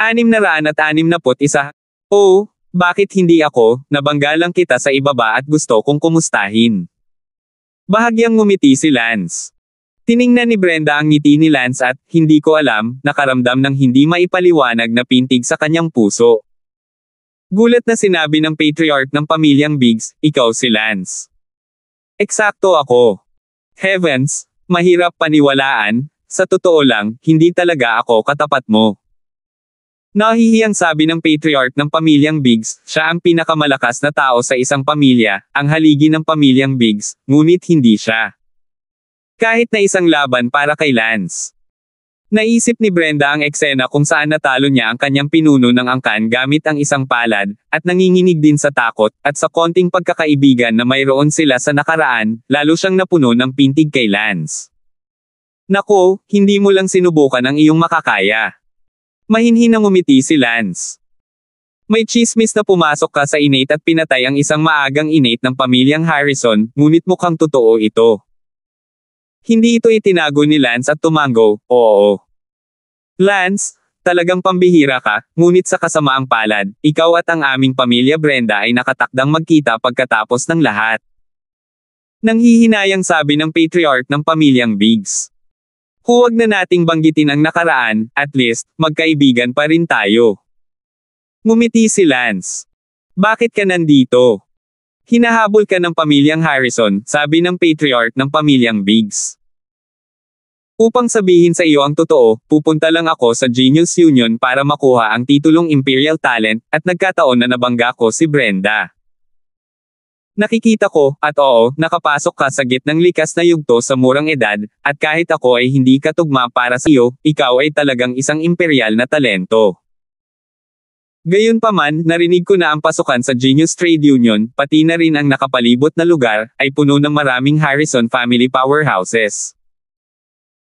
661. Oh, bakit hindi ako? Nabangga lang kita sa ibaba at gusto kong kumustahin. Bahagyang ngumiti si Lance. Tiningnan ni Brenda ang ngiti ni Lance at, hindi ko alam, nakaramdam ng hindi maipaliwanag na pintig sa kanyang puso. Gulat na sinabi ng patriarch ng pamilyang Biggs, ikaw si Lance. Eksakto ako. Heavens, mahirap paniwalaan, sa totoo lang, hindi talaga ako katapat mo. Nahihiyang sabi ng patriarch ng pamilyang Biggs, siya ang pinakamalakas na tao sa isang pamilya, ang haligi ng pamilyang Biggs, ngunit hindi siya. Kahit na isang laban para kay Lance. Naisip ni Brenda ang eksena kung saan natalo niya ang kanyang pinuno ng angkan gamit ang isang palad, at nanginginig din sa takot, at sa konting pagkakaibigan na mayroon sila sa nakaraan, lalo siyang napuno ng pintig kay Lance. Nako, hindi mo lang sinubukan ang iyong makakaya. Mahinhin na ngumiti si Lance. May chismis na pumasok ka sa inate at pinatay ang isang maagang inate ng pamilyang Harrison, ngunit mukhang totoo ito. Hindi ito itinago ni Lance at tumango, oo. Lance, talagang pambihira ka, ngunit sa kasamaang palad, ikaw at ang aming pamilya Brenda ay nakatakdang magkita pagkatapos ng lahat. Nanghihinayang sabi ng patriarch ng pamilyang Biggs. Huwag na nating banggitin ang nakaraan, at least, magkaibigan pa rin tayo. Ngumiti si Lance. Bakit ka nandito? Hinahabol ka ng pamilyang Harrison, sabi ng patriarch ng pamilyang Biggs. Upang sabihin sa iyo ang totoo, pupunta lang ako sa Genius Union para makuha ang titulong Imperial Talent, at nagkataon na nabangga ko si Brenda. Nakikita ko, at oo, nakapasok ka sa gitnang likas na yugto sa murang edad, at kahit ako ay hindi katugma para sa iyo, ikaw ay talagang isang imperial na talento. Gayunpaman, narinig ko na ang pasukan sa Genius Trade Union, pati na rin ang nakapalibot na lugar, ay puno ng maraming Harrison family powerhouses.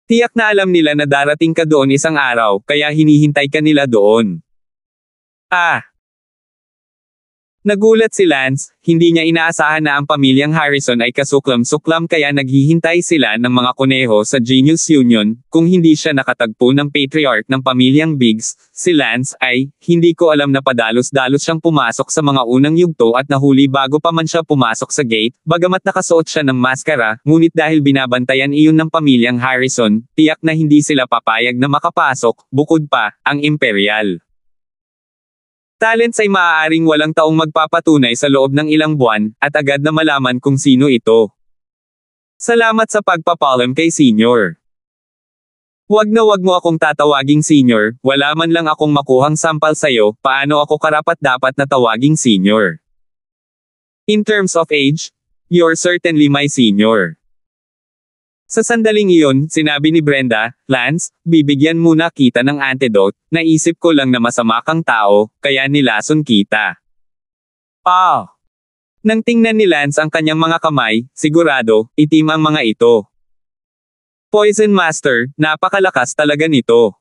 Tiyak na alam nila na darating ka doon isang araw, kaya hinihintay ka nila doon. Nagulat si Lance, hindi niya inaasahan na ang pamilyang Harrison ay kasuklam-suklam kaya naghihintay sila ng mga kuneho sa Genius Union, kung hindi siya nakatagpo ng patriarch ng pamilyang Biggs, si Lance ay, hindi ko alam na padalos-dalos siyang pumasok sa mga unang yugto at nahuli bago pa man siya pumasok sa gate, bagamat nakasuot siya ng maskara, ngunit dahil binabantayan iyon ng pamilyang Harrison, tiyak na hindi sila papayag na makapasok, bukod pa, ang Imperial Talents ay maaaring walang taong magpapatunay sa loob ng ilang buwan, at agad na malaman kung sino ito. Salamat sa pagpapaalam kay Senior. Wag mo akong tatawaging Senior, wala man lang akong makuhang sampal sayo, paano ako karapat-dapat na tawaging Senior? In terms of age, you're certainly my senior. Sa sandaling iyon, sinabi ni Brenda, Lance, bibigyan muna kita ng antidote, naisip ko lang na masama kang tao, kaya nilason kita. Nang tingnan ni Lance ang kanyang mga kamay, sigurado, itim ang mga ito. Poison Master, napakalakas talaga nito.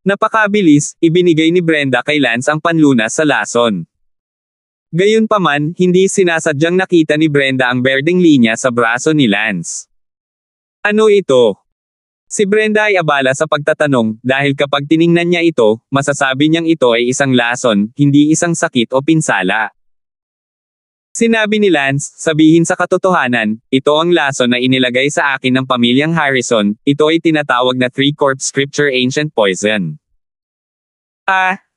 Napakabilis, ibinigay ni Brenda kay Lance ang panlunas sa lason. Gayunpaman, hindi sinasadyang nakita ni Brenda ang berdeng linya sa braso ni Lance. Ano ito? Si Brenda ay abala sa pagtatanong, dahil kapag tiningnan niya ito, masasabi niyang ito ay isang lason, hindi isang sakit o pinsala. Sinabi ni Lance, sabihin sa katotohanan, ito ang lason na inilagay sa akin ng pamilyang Harrison, ito ay tinatawag na Three-Corp Scripture Ancient Poison.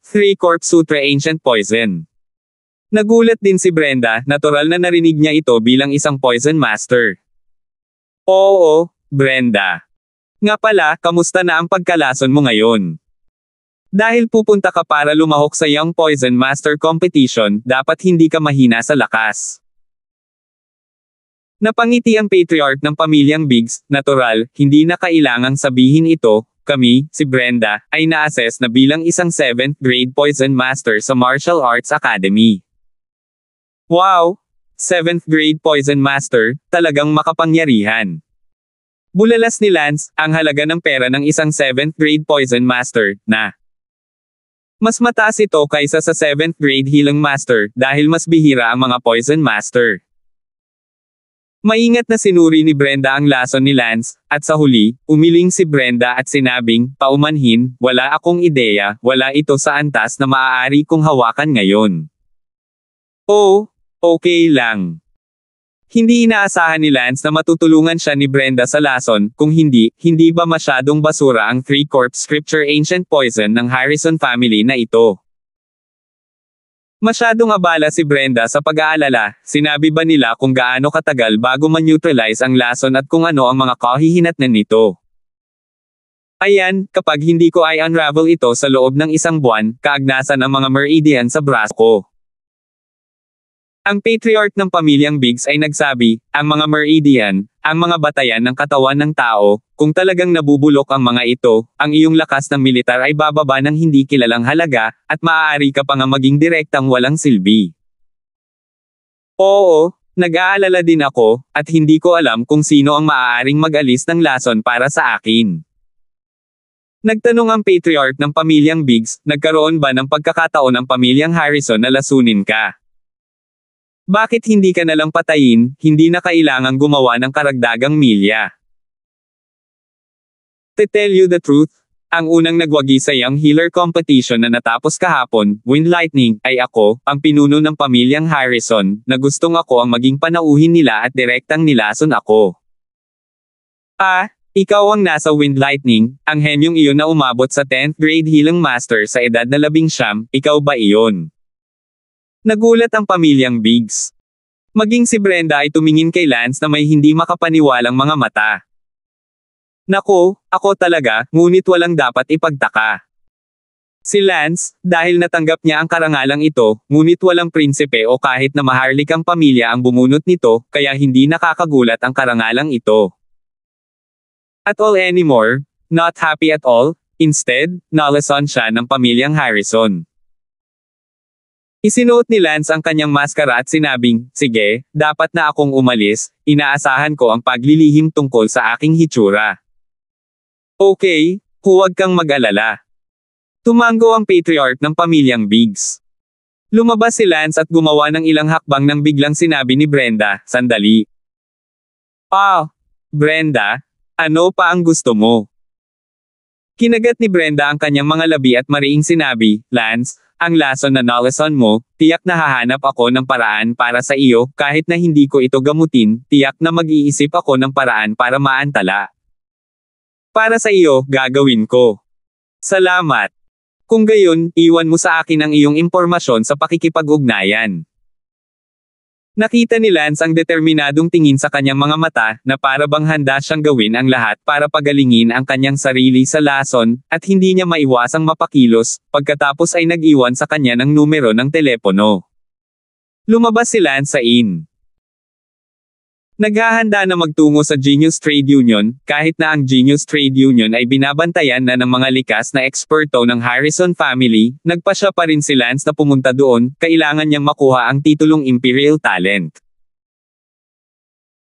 Three-Corp Sutra Ancient Poison. Nagulat din si Brenda, natural na narinig niya ito bilang isang Poison Master. Oo, Brenda. Nga pala, kamusta na ang pagkalason mo ngayon? Dahil pupunta ka para lumahok sa Young Poison Master Competition, dapat hindi ka mahina sa lakas. Napangiti ang patriarch ng pamilyang Biggs, natural, hindi na kailangang sabihin ito, kami, si Brenda, ay na-assess na bilang isang 7th grade Poison Master sa Martial Arts Academy. Wow! 7th grade Poison Master, talagang makapangyarihan. Bulalas ni Lance, ang halaga ng pera ng isang 7th grade Poison Master, na mas mataas ito kaysa sa 7th grade Healing Master, dahil mas bihira ang mga Poison Master. Maingat na sinuri ni Brenda ang lason ni Lance, at sa huli, umiling si Brenda at sinabing, paumanhin, wala akong ideya, wala ito sa antas na maaari kong hawakan ngayon. Oh, okay lang. Hindi inaasahan ni Lance na matutulungan siya ni Brenda sa lason, kung hindi, hindi ba masyadong basura ang 3-corp scripture ancient poison ng Harrison family na ito? Masyadong abala si Brenda sa pag-aalala, sinabi ba nila kung gaano katagal bago ma-neutralize ang lason at kung ano ang mga kahihinatnan nito? Ayan, kapag hindi ko ay unravel ito sa loob ng isang buwan, kaagnasan ang mga meridian sa braso ko. Ang patriarch ng pamilyang Biggs ay nagsabi, ang mga meridian, ang mga batayan ng katawan ng tao, kung talagang nabubulok ang mga ito, ang iyong lakas ng militar ay bababa ng hindi kilalang halaga, at maaari ka pa nga maging direktang walang silbi. Oo, nag-aalala din ako, at hindi ko alam kung sino ang maaaring mag-alis ng lason para sa akin. Nagtanong ang patriarch ng pamilyang Biggs, nagkaroon ba ng pagkakataon ang pamilyang Harrison na lasunin ka? Bakit hindi ka nalang patayin, hindi na kailangang gumawa ng karagdagang milya? To tell you the truth, ang unang nagwagi sa Young Healer competition na natapos kahapon, Wind Lightning, ay ako, ang pinuno ng pamilyang Harrison, na gustong ako ang maging panauhin nila at direktang nilason ako. Ikaw ang nasa Wind Lightning, ang henyong iyon na umabot sa 10th grade Healing Master sa edad na 19, ikaw ba iyon? Nagulat ang pamilyang Biggs. Maging si Brenda ay tumingin kay Lance na may hindi makapaniwalang mga mata. Nako, ako talaga, ngunit walang dapat ipagtaka. Si Lance, dahil natanggap niya ang karangalang ito, ngunit walang prinsipe o kahit na maharlikang pamilya ang bumunot nito, kaya hindi nakakagulat ang karangalang ito. At all anymore, not happy at all, instead, nalason siya ng pamilyang Harrison. Isinuot ni Lance ang kanyang maskara at sinabing, sige, dapat na akong umalis, inaasahan ko ang paglilihim tungkol sa aking hitsura. Okay, huwag kang mag-alala. Tumango ang patriarch ng pamilyang Biggs. Lumabas si Lance at gumawa ng ilang hakbang nang biglang sinabi ni Brenda, sandali. Brenda, ano pa ang gusto mo? Kinagat ni Brenda ang kanyang mga labi at mariing sinabi, Lance, ang lason na nalason mo, tiyak na hahanap ako ng paraan para sa iyo, kahit na hindi ko ito gamutin, tiyak na mag-iisip ako ng paraan para maantala. Para sa iyo, gagawin ko. Salamat. Kung gayon, iwan mo sa akin ang iyong impormasyon sa pakikipag-ugnayan. Nakita ni Lance ang determinadong tingin sa kanyang mga mata, na para bang handa siyang gawin ang lahat para pagalingin ang kanyang sarili sa lason, at hindi niya maiwasang mapakilos, pagkatapos ay nag-iwan sa kanya ng numero ng telepono. Lumabas si Lance sa inn. Naghahanda na magtungo sa Genius Trade Union, kahit na ang Genius Trade Union ay binabantayan na ng mga likas na eksperto ng Harrison family, nagpa siya pa rin si Lance na pumunta doon, kailangan niyang makuha ang titulong Imperial Talent.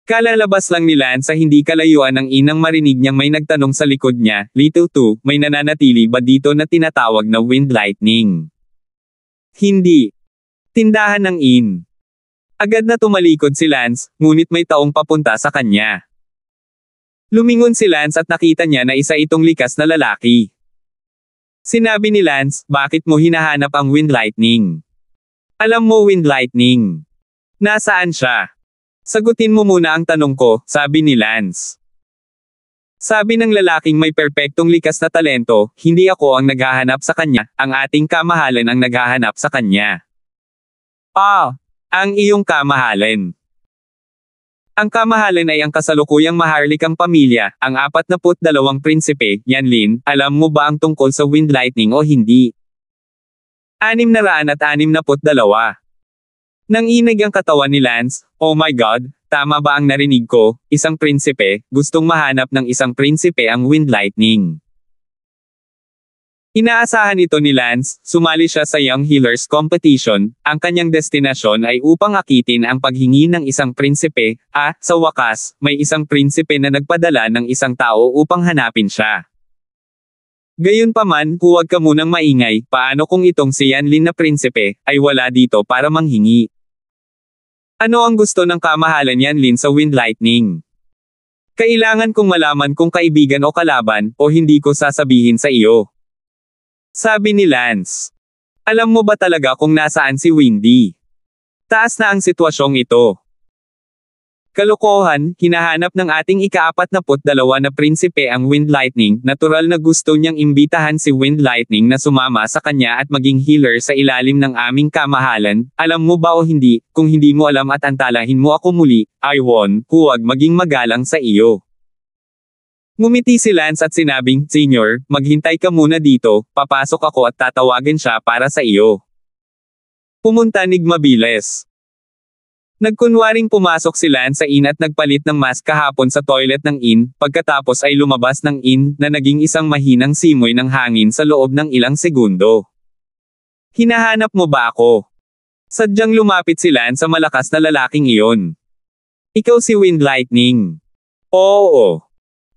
Kalalabas lang ni Lance sa hindi kalayuan ng inang marinig niyang may nagtanong sa likod niya, Little Two, may nananatili ba dito na tinatawag na Wind Lightning? Hindi. Tindahan ng inn. Agad na tumalikod si Lance, ngunit may taong papunta sa kanya. Lumingon si Lance at nakita niya na isa itong likas na lalaki. Sinabi ni Lance, bakit mo hinahanap ang Wind Lightning? Alam mo Wind Lightning. Nasaan siya? Sagutin mo muna ang tanong ko, sabi ni Lance. Sabi ng lalaking may perpektong likas na talento, hindi ako ang naghahanap sa kanya, ang ating kamahalan ang naghahanap sa kanya. Ang iyong kamahalan. Ang kamahalan ay ang kasalukuyang maharlikang pamilya, ang 42 prinsipe, Yanlin, alam mo ba ang tungkol sa Wind Lightning o hindi? 662. Nanginig ang katawan ni Lance, oh my God, tama ba ang narinig ko, isang prinsipe, gustong mahanap ng isang prinsipe ang Wind Lightning. Inaasahan ito ni Lance, sumali siya sa Young Healers competition, ang kanyang destinasyon ay upang akitin ang paghingi ng isang prinsipe, sa wakas, may isang prinsipe na nagpadala ng isang tao upang hanapin siya. Gayunpaman, huwag ka munang maingay, paano kung itong si Yanlin na prinsipe, ay wala dito para manghingi? Ano ang gusto ng kamahalan yan Lin sa Wind Lightning? Kailangan kong malaman kung kaibigan o kalaban, o hindi ko sasabihin sa iyo. Sabi ni Lance. Alam mo ba talaga kung nasaan si Windy? Taas na ang sitwasyong ito. Kalokohan, hinahanap ng ating ika-42 na prinsipe ang Wind Lightning, natural na gusto niyang imbitahan si Wind Lightning na sumama sa kanya at maging healer sa ilalim ng aming kamahalan. Alam mo ba o hindi, kung hindi mo alam at antalahin mo ako muli, Iwon, huwag maging magalang sa iyo. Ngumiti si Lance at sinabing, Senior, maghintay ka muna dito, papasok ako at tatawagan siya para sa iyo. Pumunta mabilis. Nagkunwaring pumasok si Lance sa inn at nagpalit ng mask kahapon sa toilet ng inn, pagkatapos ay lumabas ng inn na naging isang mahinang simoy ng hangin sa loob ng ilang segundo. Hinahanap mo ba ako? Sadyang lumapit si Lance sa malakas na lalaking iyon. Ikaw si Wind Lightning. Oo.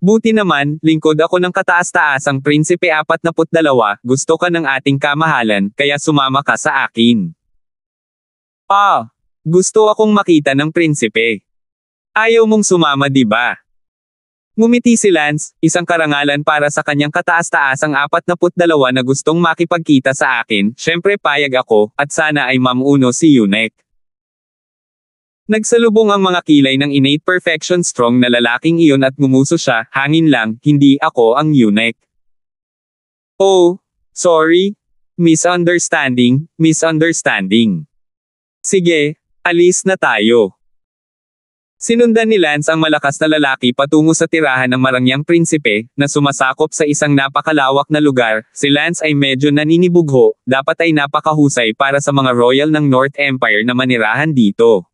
Buti naman, lingkod ako ng kataas-taasang Prinsipe 42, gusto ka ng ating kamahalan, kaya sumama ka sa akin. Gusto akong makita ng prinsipe. Ayaw mong sumama di ba? Ngumiti si Lance, isang karangalan para sa kanyang kataas-taasang 42 na gustong makipagkita sa akin, syempre payag ako, at sana ay mamuno si Yunek. Nagsalubong ang mga kilay ng innate perfection strong na lalaking iyon at ngumuso siya, hangin lang, hindi ako ang Yunek. Oh, sorry. Misunderstanding. Sige. Alis na tayo. Sinundan ni Lance ang malakas na lalaki patungo sa tirahan ng marangyang prinsipe, na sumasakop sa isang napakalawak na lugar. Si Lance ay medyo naninibugho, dapat ay napakahusay para sa mga royal ng North Empire na manirahan dito.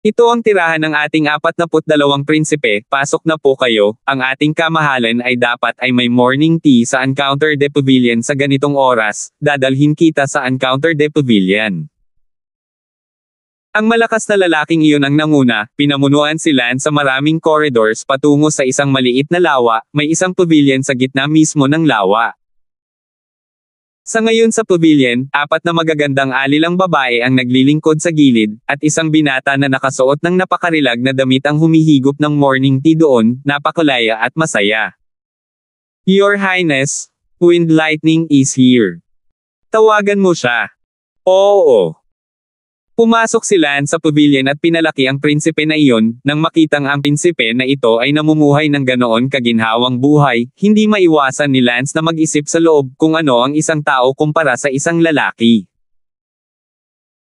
Ito ang tirahan ng ating 42 prinsipe, pasok na po kayo, ang ating kamahalan ay dapat ay may morning tea sa Encounter de Pavilion sa ganitong oras, dadalhin kita sa Encounter de Pavilion. Ang malakas na lalaking iyon ang nanguna, pinamunuan si Lance sa maraming corridors patungo sa isang maliit na lawa, may isang pavilion sa gitna mismo ng lawa. Sa ngayon sa pavilion, 4 na magagandang alilang babae ang naglilingkod sa gilid, at isang binata na nakasuot ng napakarilag na damit ang humihigop ng morning tea doon, napakulaya at masaya. Your Highness, Wind Lightning is here. Tawagan mo siya. Oo. Pumasok si Lance sa pavilion at pinalaki ang prinsipe na iyon, nang makitang ang prinsipe na ito ay namumuhay ng ganoon kaginhawang buhay, hindi maiwasan ni Lance na mag-isip sa loob kung ano ang isang tao kumpara sa isang lalaki.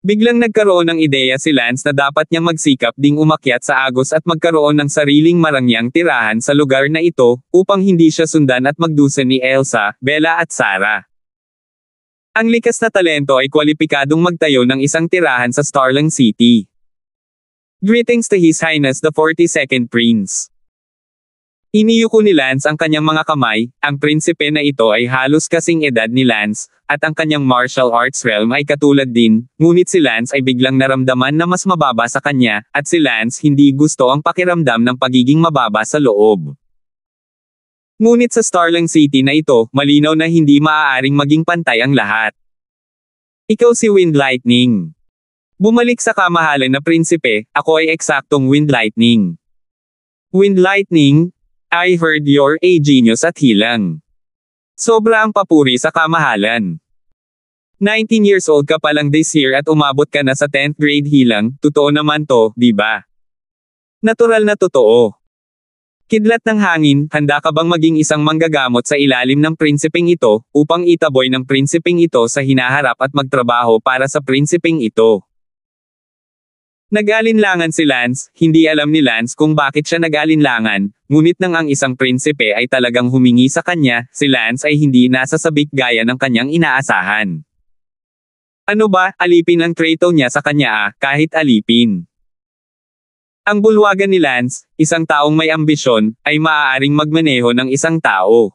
Biglang nagkaroon ng ideya si Lance na dapat niyang magsikap ding umakyat sa agos at magkaroon ng sariling marangyang tirahan sa lugar na ito, upang hindi siya sundan at magdusa ni Elsa, Bella at Sarah. Ang likas na talento ay kwalipikadong magtayo ng isang tirahan sa Starling City. Greetings to His Highness the 42nd Prince. Iniyuko ni Lance ang kanyang mga kamay, ang prinsipe na ito ay halos kasing edad ni Lance, at ang kanyang martial arts realm ay katulad din, ngunit si Lance ay biglang naramdaman na mas mababa sa kanya, at si Lance hindi gusto ang pakiramdam ng pagiging mababa sa loob. Ngunit sa Starling City na ito, malinaw na hindi maaaring maging pantay ang lahat. Ikaw si Wind Lightning. Bumalik sa kamahalan na prinsipe, ako ay eksaktong Wind Lightning. Wind Lightning, I heard you're a genius at hilang. Sobra ang papuri sa kamahalan. 19 years old ka pa lang this year at umabot ka na sa 10th grade hilang, totoo naman to, di ba? Natural na totoo. Kidlat ng hangin, handa ka bang maging isang manggagamot sa ilalim ng prinsipeng ito, upang itaboy ng prinsipeng ito sa hinaharap at magtrabaho para sa prinsipeng ito? Nag-alinlangan si Lance, hindi alam ni Lance kung bakit siya nag-alinlangan, ngunit nang ang isang prinsipe ay talagang humingi sa kanya, si Lance ay hindi nasasabik gaya ng kanyang inaasahan. Ano ba, alipin ang trato niya sa kanya kahit alipin. Ang bulwagan ni Lance, isang taong may ambisyon, ay maaaring magmaneho ng isang tao.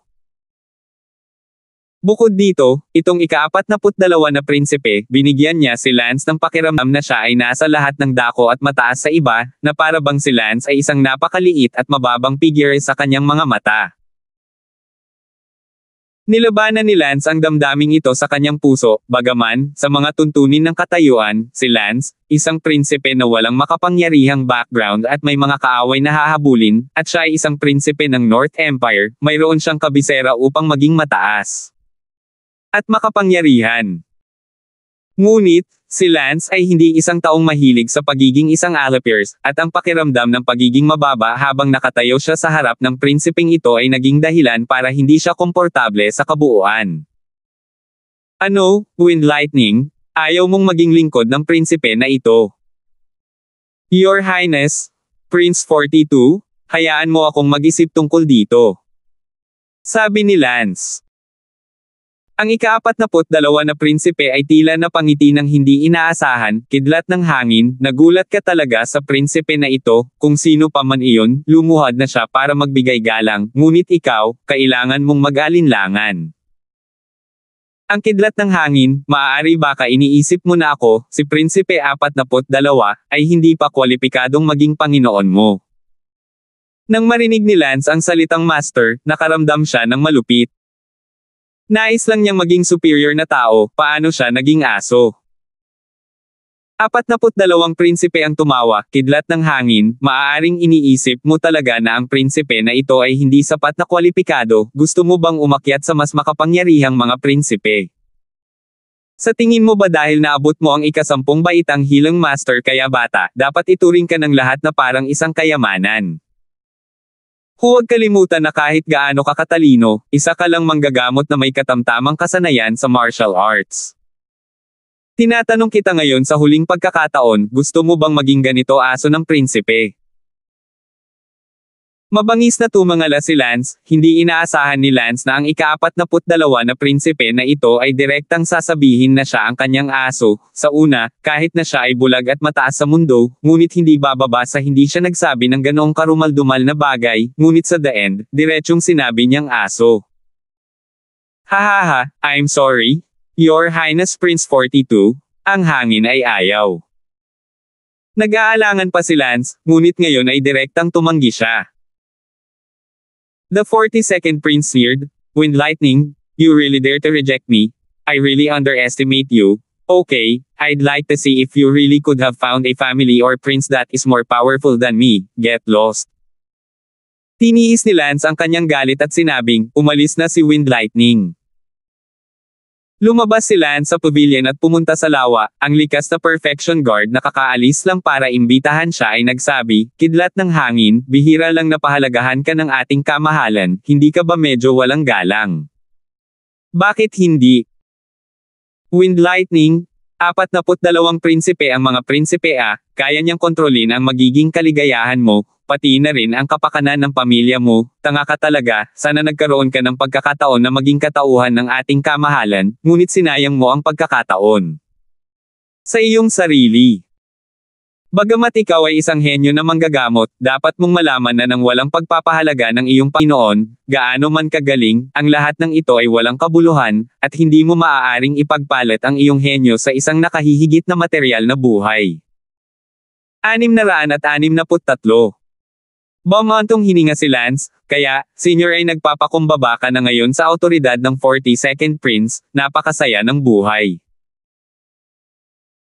Bukod dito, itong ika-42 na prinsipe, binigyan niya si Lance ng pakiramdam na siya ay nasa lahat ng dako at mataas sa iba, na para bang si Lance ay isang napakaliit at mababang figure sa kanyang mga mata. Nilabanan ni Lance ang damdaming ito sa kanyang puso, bagaman, sa mga tuntunin ng katayuan, si Lance, isang prinsipe na walang makapangyarihang background at may mga kaaway na hahabulin, at siya ay isang prinsipe ng North Empire, mayroon siyang kabisera upang maging mataas at makapangyarihan. Ngunit, si Lance ay hindi isang taong mahilig sa pagiging isang Alapers, at ang pakiramdam ng pagiging mababa habang nakatayo siya sa harap ng prinsipeng ito ay naging dahilan para hindi siya komportable sa kabuuan. Ano, Wind Lightning, ayaw mong maging lingkod ng prinsipe na ito? Your Highness, Prince 42, hayaan mo akong mag-isip tungkol dito. Sabi ni Lance. Ang ika-42 na prinsipe ay tila napangiti ng hindi inaasahan, kidlat ng hangin, nagulat ka talaga sa prinsipe na ito, kung sino pa man iyon, lumuhad na siya para magbigay galang, ngunit ikaw, kailangan mong mag-alinlangan. Ang kidlat ng hangin, maaari baka iniisip mo na ako, si Prinsipe 42, ay hindi pa kwalipikadong maging Panginoon mo. Nang marinig ni Lance ang salitang master, nakaramdam siya ng malupit. Nais lang niyang maging superior na tao, paano siya naging aso? 42 prinsipe ang tumawa, kidlat ng hangin, maaaring iniisip mo talaga na ang prinsipe na ito ay hindi sapat na kwalipikado, gusto mo bang umakyat sa mas makapangyarihang mga prinsipe? Sa tingin mo ba dahil naabot mo ang ika-10 baitang hilang master kaya bata, dapat ituring ka ng lahat na parang isang kayamanan? Huwag kalimutan na kahit gaano ka katalino, isa ka lang manggagamot na may katamtamang kasanayan sa martial arts. Tinatanong kita ngayon sa huling pagkakataon, gusto mo bang maging ganito aso ng prinsipe? Mabangis na tumangala si Lance, hindi inaasahan ni Lance na ang ika-42 na prinsipe na ito ay direktang sasabihin na siya ang kanyang aso. Sa una, kahit na siya ay bulag at mataas sa mundo, ngunit hindi bababa sa hindi siya nagsabi ng ganoong karumal-dumal na bagay, ngunit sa the end, diretsyong sinabi niyang aso. Hahaha, I'm sorry. Your Highness Prince 42, ang hangin ay ayaw. Nag-aalangan pa si Lance, ngunit ngayon ay direktang tumanggi siya. The 42nd Prince sneered, Wind Lightning, you really dare to reject me? I really underestimate you. Okay, I'd like to see if you really could have found a family or prince that is more powerful than me. Get lost. Tiniis ni Lance ang kanyang galit at sinabing, umalis na si Wind Lightning. Lumabas si Lance sa pavilion at pumunta sa lawa, ang likas na perfection guard na kakaalis lang para imbitahan siya ay nagsabi, kidlat ng hangin, bihira lang na pahalagahan ka ng ating kamahalan, hindi ka ba medyo walang galang? Bakit hindi? Wind Lightning, 42 prinsipe ang mga prinsipe kaya niyang kontrolin ang magiging kaligayahan mo, pati na rin ang kapakanan ng pamilya mo, tanga ka talaga, sana nagkaroon ka ng pagkakataon na maging katauhan ng ating kamahalan, ngunit sinayang mo ang pagkakataon sa iyong sarili. Bagamat ikaw ay isang henyo na manggagamot, dapat mong malaman na nang walang pagpapahalaga ng iyong Panginoon, gaano man kagaling, ang lahat ng ito ay walang kabuluhan, at hindi mo maaaring ipagpalit ang iyong henyo sa isang nakahihigit na material na buhay. 663 Bumantong hininga si Lance, kaya, Senior ay nagpapakumbaba ka na ngayon sa autoridad ng 42nd Prince, napakasaya ng buhay.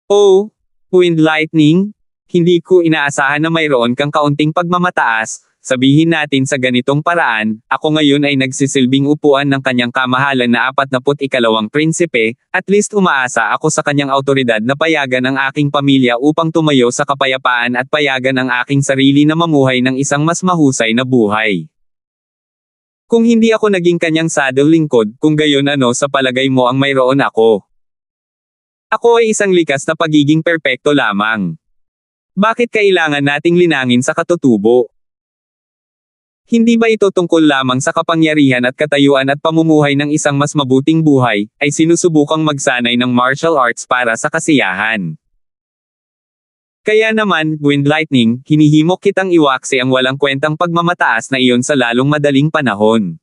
Oh, Wind Lightning, hindi ko inaasahan na mayroon kang kaunting pagmamataas, sabihin natin sa ganitong paraan, ako ngayon ay nagsisilbing upuan ng kanyang kamahalan na 42 prinsipe, at least umaasa ako sa kanyang autoridad na payagan ang aking pamilya upang tumayo sa kapayapaan at payagan ang aking sarili na mamuhay ng isang mas mahusay na buhay. Kung hindi ako naging kanyang saddle lingkod, kung gayon ano sa palagay mo ang mayroon ako? Ako ay isang likas na pagiging perpekto lamang. Bakit kailangan nating linangin sa katutubo? Hindi ba ito tungkol lamang sa kapangyarihan at katayuan at pamumuhay ng isang mas mabuting buhay, ay sinusubukang magsanay ng martial arts para sa kasiyahan? Kaya naman, Wind Lightning, hinihimok kitang iwaksi ang walang kwentang pagmamataas na iyon sa lalong madaling panahon.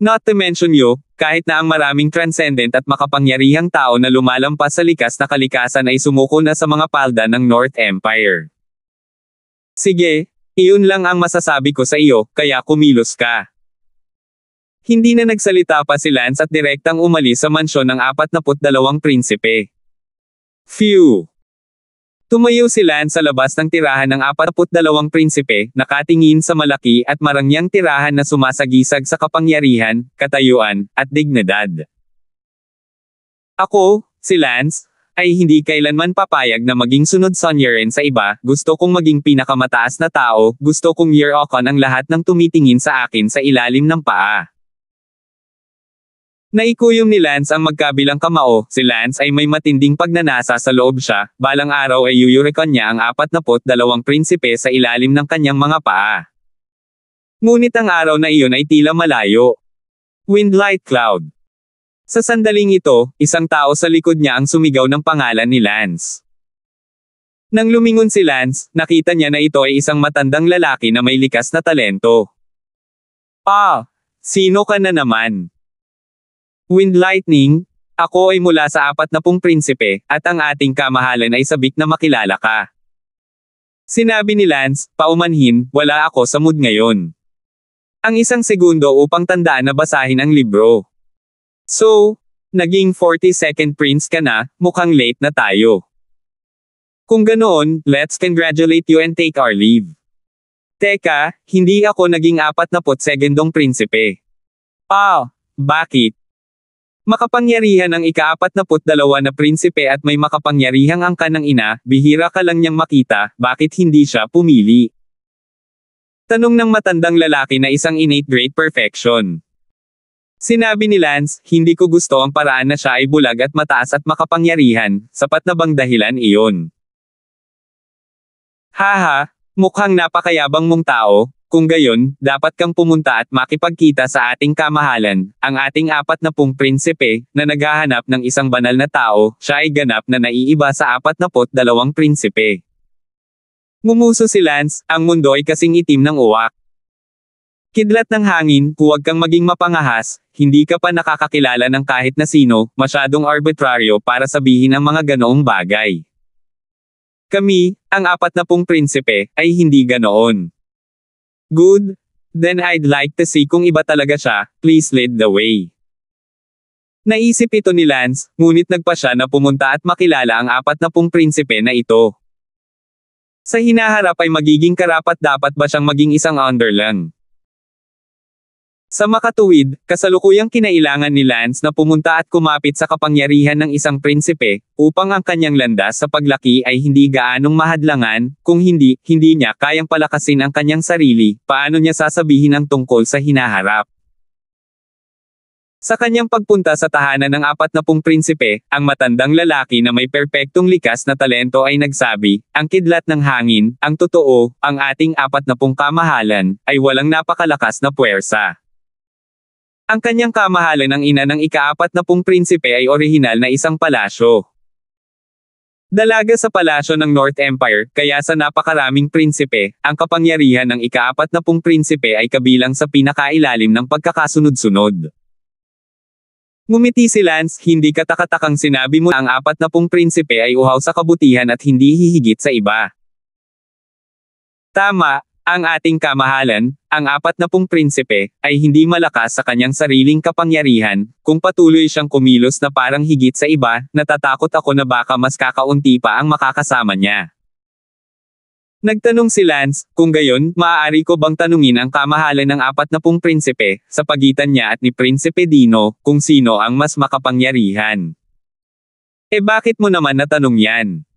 Not to mention kahit na ang maraming transcendent at makapangyarihang tao na lumalampas sa likas na kalikasan ay sumuko na sa mga palda ng North Empire. Sige, iyon lang ang masasabi ko sa iyo, kaya kumilos ka. Hindi na nagsalita pa si Lance at direktang umalis sa mansyon ng 42 prinsipe. Phew! Tumayo si Lance sa labas ng tirahan ng 42 prinsipe, nakatingin sa malaki at marangyang tirahan na sumasagisag sa kapangyarihan, katayuan, at dignidad. Ako, si Lance, ay hindi kailanman papayag na maging sunod sonyerin sa iba, gusto kong maging pinakamataas na tao, gusto kong year-okon ang lahat ng tumitingin sa akin sa ilalim ng paa. Naikuyom ni Lance ang magkabilang kamao, si Lance ay may matinding pagnanasa sa loob siya, balang araw ay yuyurikon niya ang 42 prinsipe sa ilalim ng kanyang mga paa. Ngunit ang araw na iyon ay tila malayo. Wind light cloud. Sa sandaling ito, isang tao sa likod niya ang sumigaw ng pangalan ni Lance. Nang lumingon si Lance, nakita niya na ito ay isang matandang lalaki na may likas na talento. Sino ka na naman? Wind Lightning, ako ay mula sa 40 prinsipe, at ang ating kamahalan ay sabik na makilala ka. Sinabi ni Lance, paumanhin, wala ako sa mood ngayon. Ang isang segundo upang tandaan na basahin ang libro. So, naging 42nd prince ka na, mukhang late na tayo. Kung ganoon, let's congratulate you and take our leave. Teka, hindi ako naging 42nd prinsipe. Bakit? Makapangyarihan ang ika-42 na prinsipe at may makapangyarihang angka ng ina, bihira ka lang niyang makita, bakit hindi siya pumili? Tanong ng matandang lalaki na isang innate great perfection. Sinabi ni Lance, hindi ko gusto ang paraan na siya ay bulag at mataas at makapangyarihan, sapat na bang dahilan iyon? Haha, mukhang napakayabang mong tao. Kung gayon, dapat kang pumunta at makipagkita sa ating kamahalan, ang ating 40 prinsipe, na naghahanap ng isang banal na tao, siya ay ganap na naiiba sa 42 prinsipe. Ngumuso si Lance, ang mundo ay kasing itim ng uwak. Kidlat ng hangin, huwag kang maging mapangahas, hindi ka pa nakakakilala ng kahit na sino, masyadong arbitraryo para sabihin ang mga ganoong bagay. Kami, ang 40 prinsipe, ay hindi ganoon. Good. Then I'd like to see kung iba talaga siya, please lead the way. Naisip ito ni Lance, ngunit nagpa siya na pumunta at makilala ang 40 prinsipe na ito. Sa hinaharap ay magiging karapat-dapat ba siyang maging isang underling? Sa makatuwid, kasalukuyang kinailangan ni Lance na pumunta at kumapit sa kapangyarihan ng isang prinsipe, upang ang kanyang landas sa paglaki ay hindi gaanong mahadlangan, kung hindi niya kayang palakasin ang kanyang sarili, paano niya sasabihin ang tungkol sa hinaharap? Sa kanyang pagpunta sa tahanan ng 40 prinsipe, ang matandang lalaki na may perpektong likas na talento ay nagsabi, ang kidlat ng hangin, ang totoo, ang ating 40 kamahalan, ay walang napakalakas na puwersa. Ang kanyang kamahalan ng ina ng ika-40 prinsipe ay orihinal na isang palasyo. Dalaga sa palasyo ng North Empire, kaya sa napakaraming prinsipe, ang kapangyarihan ng ika-40 prinsipe ay kabilang sa pinakailalim ng pagkakasunod-sunod. Ngumiti si Lance, hindi katakatakang sinabi mo ang 40 prinsipe ay uhaw sa kabutihan at hindi hihigit sa iba. Tama. Ang ating kamahalan, ang 40 prinsipe, ay hindi malakas sa kanyang sariling kapangyarihan, kung patuloy siyang kumilos na parang higit sa iba, natatakot ako na baka mas kakaunti pa ang makakasama niya. Nagtanong si Lance, kung gayon, maaari ko bang tanungin ang kamahalan ng 40 prinsipe, sa pagitan niya at ni Prinsipe Dino, kung sino ang mas makapangyarihan? Bakit mo naman natanong yan?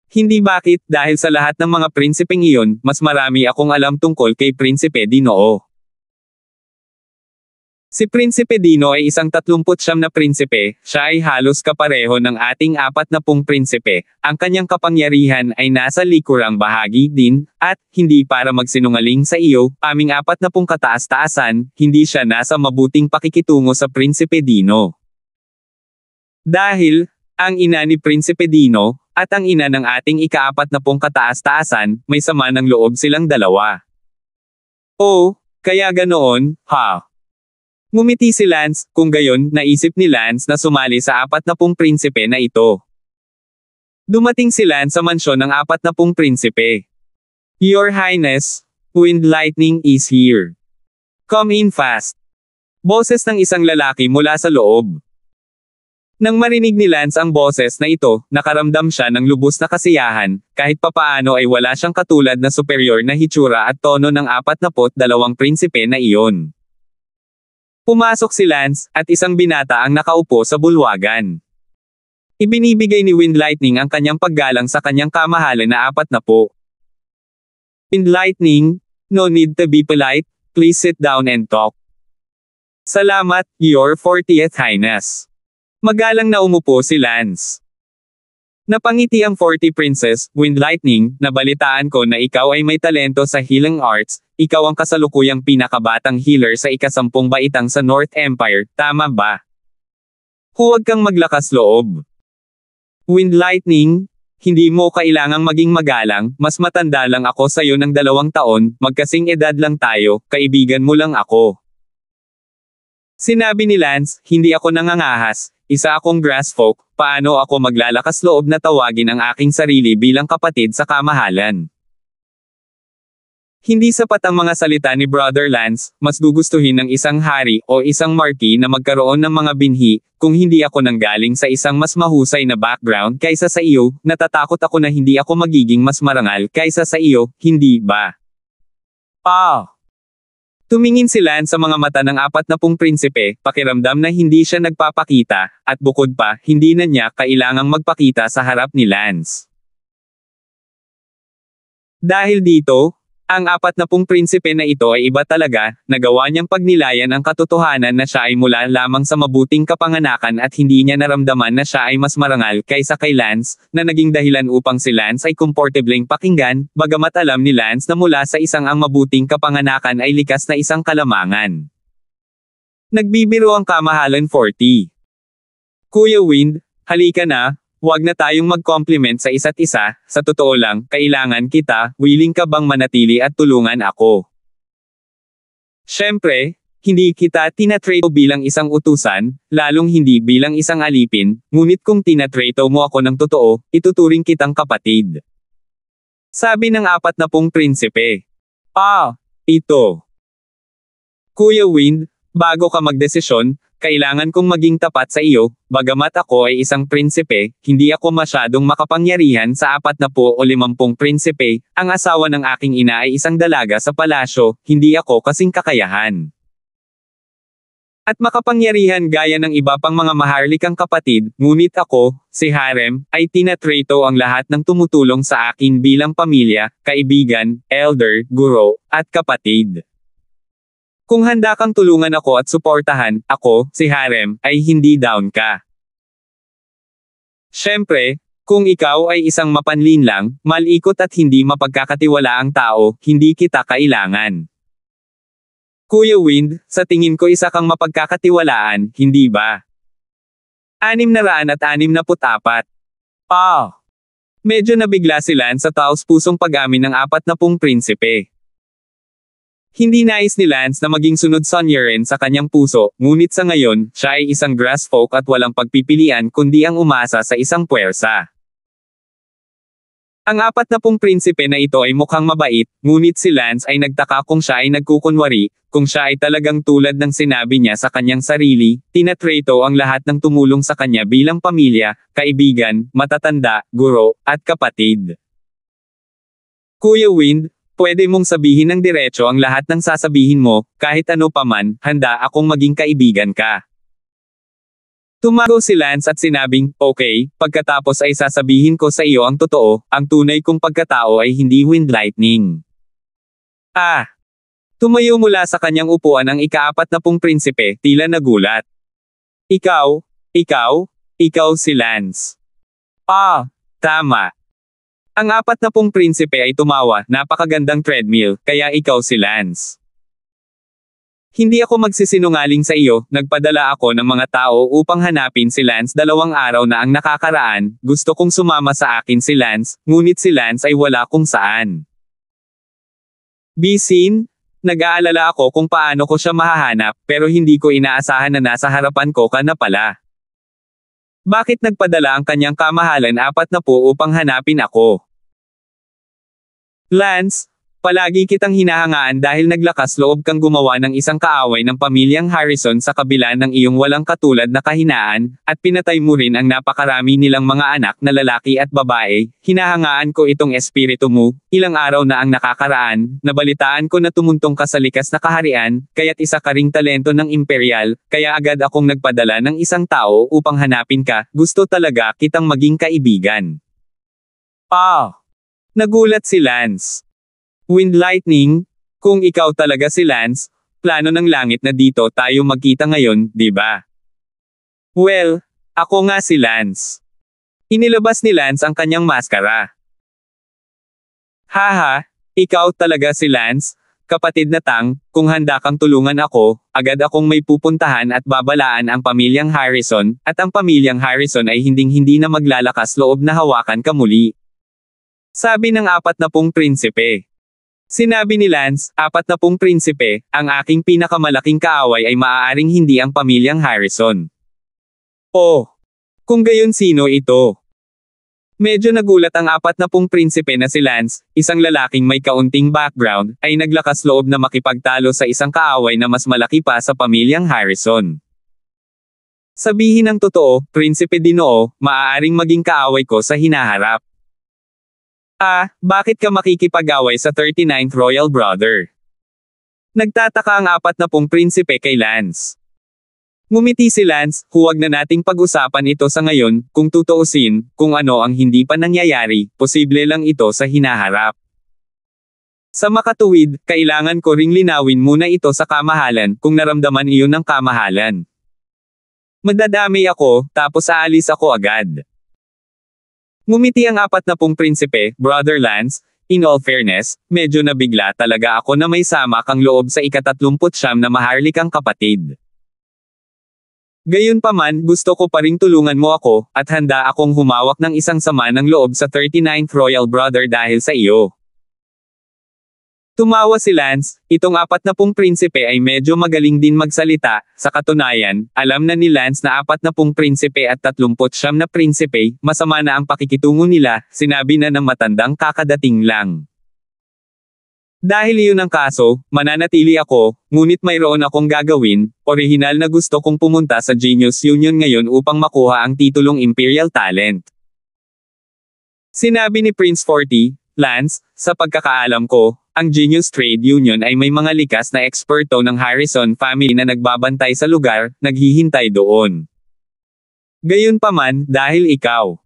Hindi bakit, dahil sa lahat ng mga prinsipeng iyon, mas marami akong alam tungkol kay Prinsipe Dino. Si Prinsipe Dino ay isang 39 na prinsipe, siya ay halos kapareho ng ating 40 prinsipe, ang kanyang kapangyarihan ay nasa likurang bahagi din, at, hindi para magsinungaling sa iyo, aming 40 kataas-taasan, hindi siya nasa mabuting pakikitungo sa Prinsipe Dino. Dahil, ang ina ni Prinsipe Dino, at ang ina ng ating ika-40 kataas-taasan, may sama ng loob silang dalawa. Kaya ganoon, ha? Ngumiti si Lance, kung gayon, naisip ni Lance na sumali sa 40 prinsipe na ito. Dumating si Lance sa mansyon ng 40 prinsipe. Your Highness, Wind Lightning is here. Come in fast. Boses ng isang lalaki mula sa loob. Nang marinig ni Lance ang boses na ito, nakaramdam siya ng lubos na kasiyahan, kahit papaano ay wala siyang katulad na superior na hitsura at tono ng 42 prinsipe na iyon. Pumasok si Lance, at isang binata ang nakaupo sa bulwagan. Ibinibigay ni Wind Lightning ang kanyang paggalang sa kanyang kamahalan na 40. Wind Lightning, no need to be polite, please sit down and talk. Salamat, Your 40th Highness. Magalang na umupo si Lance. Napangiti ang 40 Princess, Wind Lightning, nabalitaan ko na ikaw ay may talento sa healing arts, ikaw ang kasalukuyang pinakabatang healer sa ika-10 baitang sa North Empire, tama ba? Huwag kang maglakas loob. Wind Lightning, hindi mo kailangang maging magalang, mas matanda lang ako sa iyo ng 2 taon, magkasing edad lang tayo, kaibigan mo lang ako. Sinabi ni Lance, hindi ako nangangahas, isa akong grass folk, paano ako maglalakas loob na tawagin ang aking sarili bilang kapatid sa kamahalan? Hindi sapat ang mga salita ni Brother Lance, mas gugustuhin ng isang hari o isang marquis na magkaroon ng mga binhi, kung hindi ako nanggaling sa isang mas mahusay na background kaysa sa iyo, natatakot ako na hindi ako magiging mas marangal kaysa sa iyo, hindi ba? Tumingin si Lance sa mga mata ng 40 prinsipe, pakiramdam na hindi siya nagpapakita, at bukod pa, hindi na niya kailangang magpakita sa harap ni Lance. Dahil dito, ang 40 prinsipe na ito ay iba talaga, nagawa niyang pagnilayan ang katotohanan na siya ay mula lamang sa mabuting kapanganakan at hindi niya naramdaman na siya ay mas marangal kaysa kay Lance, na naging dahilan upang si Lance ay komportableng pakinggan, bagamat alam ni Lance na mula sa isang ang mabuting kapanganakan ay likas na isang kalamangan. Nagbibiro ang kamahalan 40. Kuya Wind, halika na. Huwag na tayong mag-compliment sa isa't isa, sa totoo lang, kailangan kita, willing ka bang manatili at tulungan ako? Siyempre, hindi kita tinatrato bilang isang utusan, lalong hindi bilang isang alipin, ngunit kung tinatrato mo ako ng totoo, ituturing kitang kapatid. Sabi ng 40 prinsipe. Ito. Kuya Wind, bago ka magdesisyon, kailangan kong maging tapat sa iyo, bagamat ako ay isang prinsipe, hindi ako masyadong makapangyarihan sa 40 o 50 prinsipe, ang asawa ng aking ina ay isang dalaga sa palasyo, hindi ako kasing kakayahan. At makapangyarihan gaya ng iba pang mga maharlikang kapatid, ngunit ako, si Harem, ay tinatrato ang lahat ng tumutulong sa akin bilang pamilya, kaibigan, elder, guro, at kapatid. Kung handa kang tulungan ako at suportahan, ako, si Harem, ay hindi down ka. Siyempre, kung ikaw ay isang mapanlinlang, malikot at hindi mapagkakatiwalaang tao, hindi kita kailangan. Kuya Wind, sa tingin ko isa kang mapagkakatiwalaan, hindi ba? 664. Medyo nabigla si Lance sa taos-pusong pag-amin ng 40 prinsipe. Hindi nais ni Lance na maging sunod Sonyerin sa kanyang puso, ngunit sa ngayon, siya ay isang grass folk at walang pagpipilian kundi ang umasa sa isang puwersa. Ang 40 prinsipe na ito ay mukhang mabait, ngunit si Lance ay nagtaka kung siya ay nagkukunwari, kung siya ay talagang tulad ng sinabi niya sa kanyang sarili, tinatrato ang lahat ng tumulong sa kanya bilang pamilya, kaibigan, matatanda, guro, at kapatid. Kuya Wind, pwede mong sabihin ng diretso ang lahat ng sasabihin mo, kahit ano paman, handa akong maging kaibigan ka. Tumago si Lance at sinabing, okay, pagkatapos ay sasabihin ko sa iyo ang totoo, ang tunay kong pagkatao ay hindi Wind Lightning. Tumayo mula sa kanyang upuan ang ika-40 prinsipe, tila nagulat. Ikaw si Lance. Tama. Ang 40 prinsipe ay tumawa, napakagandang treadmill, kaya ikaw si Lance. Hindi ako magsisinungaling sa iyo, nagpadala ako ng mga tao upang hanapin si Lance 2 araw na ang nakakaraan, gusto kong sumama sa akin si Lance, ngunit si Lance ay wala kung saan. Bisin? Nag-aalala ako kung paano ko siya mahahanap, pero hindi ko inaasahan na nasa harapan ko ka na pala. Bakit nagpadala ang kanyang kamahalan 40 upang hanapin ako? Lance, Palagi kitang hinahangaan dahil naglakas loob kang gumawa ng isang kaaway ng pamilyang Harrison sa kabila ng iyong walang katulad na kahinaan, at pinatay mo rin ang napakarami nilang mga anak na lalaki at babae. Hinahangaan ko itong espiritu mo. Ilang araw na ang nakakaraan, nabalitaan ko na tumuntong ka sa likas na kaharian, kaya't isa ka ring talento ng imperial, kaya agad akong nagpadala ng isang tao upang hanapin ka. Gusto talaga kitang maging kaibigan. Nagulat si Lance. Wind Lightning, kung ikaw talaga si Lance, plano ng langit na dito tayo magkita ngayon, di ba? Well, ako nga si Lance. Inilabas ni Lance ang kanyang maskara. Haha, ikaw talaga si Lance, kapatid na Tang, kung handa kang tulungan ako, agad akong may pupuntahan at babalaan ang pamilyang Harrison, at ang pamilyang Harrison ay hinding-hindi na maglalakas loob na hawakan ka muli. Sabi ng 40 prinsipe. Sinabi ni Lance, 40 prinsipe, ang aking pinakamalaking kaaway ay maaaring hindi ang pamilyang Harrison. Oh! Kung gayon sino ito? Medyo nagulat ang 40 prinsipe na si Lance, isang lalaking may kaunting background, ay naglakas loob na makipagtalo sa isang kaaway na mas malaki pa sa pamilyang Harrison. Sabihin ang totoo, Prinsipe Dinoo, maaaring maging kaaway ko sa hinaharap. Bakit ka makikipag-away sa 39th Royal Brother? Nagtataka ang 40 prinsipe kay Lance. Ngumiti si Lance, huwag na nating pag-usapan ito sa ngayon, kung tutuusin, kung ano ang hindi pa nangyayari, posible lang ito sa hinaharap. Sa makatuwid, kailangan ko ring linawin muna ito sa kamahalan, kung naramdaman iyon ng kamahalan. Madadami ako, tapos aalis ako agad. Ngumiti ang 40 prinsipe, Brother Lance, in all fairness, medyo nabigla talaga ako na may sama kang loob sa ika-39 na maharlikang kapatid. Gayunpaman, gusto ko pa ring tulungan mo ako, at handa akong humawak ng isang sama ng loob sa 39th Royal Brother dahil sa iyo. Tumawa si Lance, itong 40 prinsipe ay medyo magaling din magsalita, sa katunayan, alam na ni Lance na 40 prinsipe at 39 na prinsipe, masama na ang pakikitungo nila, sinabi na ng matandang kakadating lang. Dahil iyon ang kaso, mananatili ako, ngunit mayroon akong gagawin, orihinal na gusto kong pumunta sa Genius Union ngayon upang makuha ang titulong Imperial Talent. Sinabi ni Prince 40, Lance, sa pagkakaalam ko, ang Genius Trade Union ay may mga likas na eksperto ng Harrison family na nagbabantay sa lugar, naghihintay doon. Gayunpaman, dahil ikaw.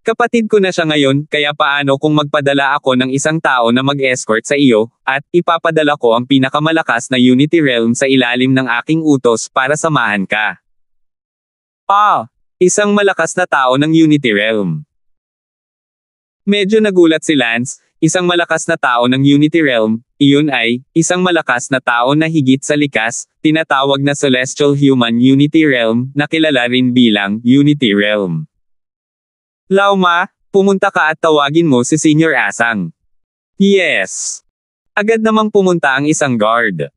Kapatid ko na siya ngayon, kaya paano kung magpadala ako ng isang tao na mag-escort sa iyo, at ipapadala ko ang pinakamalakas na Unity Realm sa ilalim ng aking utos para samahan ka. Isang malakas na tao ng Unity Realm. Medyo nagulat si Lance, isang malakas na tao ng Unity Realm, iyon ay, isang malakas na tao na higit sa likas, tinatawag na Celestial Human Unity Realm, na kilala rin bilang Unity Realm. Lauma, pumunta ka at tawagin mo si Senior Asang. Yes. Agad namang pumunta ang isang guard.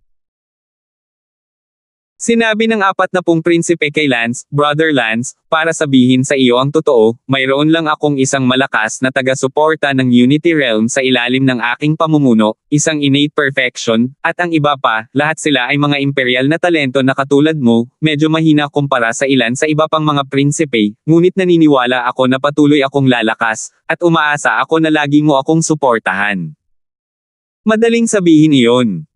Sinabi ng 40 prinsipe kay Lance, Brother Lance, para sabihin sa iyo ang totoo, mayroon lang akong isang malakas na taga-suporta ng Unity Realm sa ilalim ng aking pamumuno, isang innate perfection, at ang iba pa, lahat sila ay mga imperial na talento na katulad mo, medyo mahina kumpara sa ilan sa iba pang mga prinsipe, ngunit naniniwala ako na patuloy akong lalakas, at umaasa ako na lagi mo akong suportahan. Madaling sabihin iyon.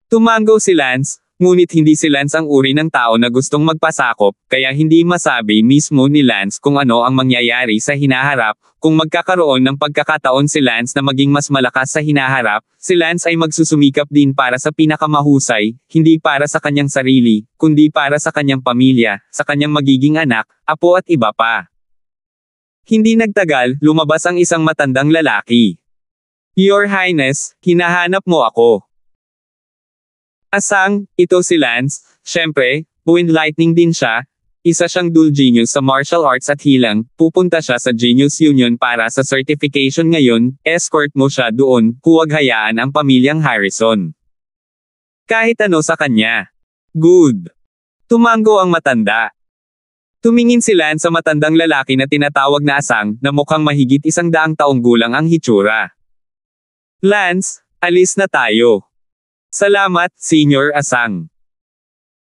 Tumango si Lance, ngunit hindi si Lance ang uri ng tao na gustong magpasakop, kaya hindi masabi mismo ni Lance kung ano ang mangyayari sa hinaharap, kung magkakaroon ng pagkakataon si Lance na maging mas malakas sa hinaharap, si Lance ay magsusumikap din para sa pinakamahusay, hindi para sa kanyang sarili, kundi para sa kanyang pamilya, sa kanyang magiging anak, apo at iba pa. Hindi nagtagal, lumabas ang isang matandang lalaki. Your Highness, hinahanap mo ako. Asang, ito si Lance, syempre, Wind Lightning din siya, isa siyang dual genius sa martial arts at hilang, pupunta siya sa Genius Union para sa certification ngayon, escort mo siya doon, huwag hayaan ang pamilyang Harrison. Kahit ano sa kanya. Good. Tumango ang matanda. Tumingin si Lance sa matandang lalaki na tinatawag na Asang, na mukhang mahigit 100 taong gulang ang hitsura. Lance, alis na tayo. Salamat, Senior Asang.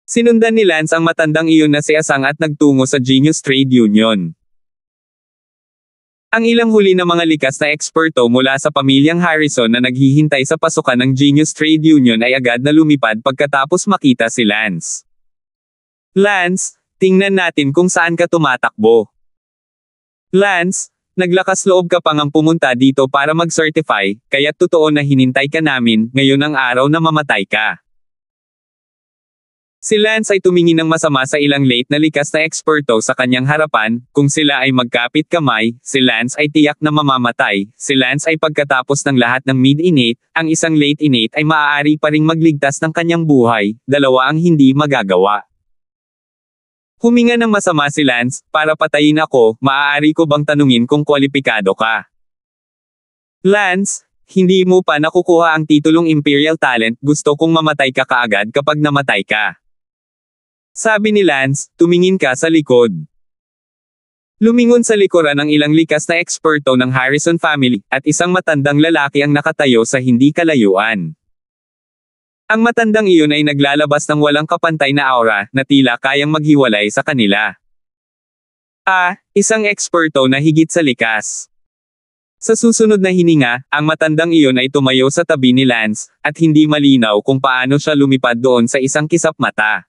Sinundan ni Lance ang matandang iyon na si Asang at nagtungo sa Genius Trade Union. Ang ilang huli na mga likas na eksperto mula sa pamilyang Harrison na naghihintay sa pasukan ng Genius Trade Union ay agad na lumipad pagkatapos makita si Lance. Lance, tingnan natin kung saan ka tumatakbo. Lance, naglakas loob ka pa ngang pumunta dito para mag-certify, kaya't totoo na hinintay ka namin, ngayon ang araw na mamatay ka. Si Lance ay tumingin ng masama sa ilang late na likas na eksperto sa kanyang harapan, kung sila ay magkapit kamay, si Lance ay tiyak na mamamatay, si Lance ay pagkatapos ng lahat ng mid-innate, ang isang late innate ay maaari pa ring magligtas ng kanyang buhay, dalawa ang hindi magagawa. Huminga ng masama si Lance, para patayin ako, maaari ko bang tanungin kung kwalipikado ka? Lance, hindi mo pa nakukuha ang titulong Imperial Talent, gusto kong mamatay ka kaagad kapag namatay ka. Sabi ni Lance, tumingin ka sa likod. Lumingon sa likuran ng ilang likas na eksperto ng Harrison family, at isang matandang lalaki ang nakatayo sa hindi kalayuan. Ang matandang iyon ay naglalabas ng walang kapantay na aura, na tila kayang maghiwalay sa kanila. Isang eksperto na higit sa likas. Sa susunod na hininga, ang matandang iyon ay tumayo sa tabi ni Lance, at hindi malinaw kung paano siya lumipad doon sa isang kisap mata.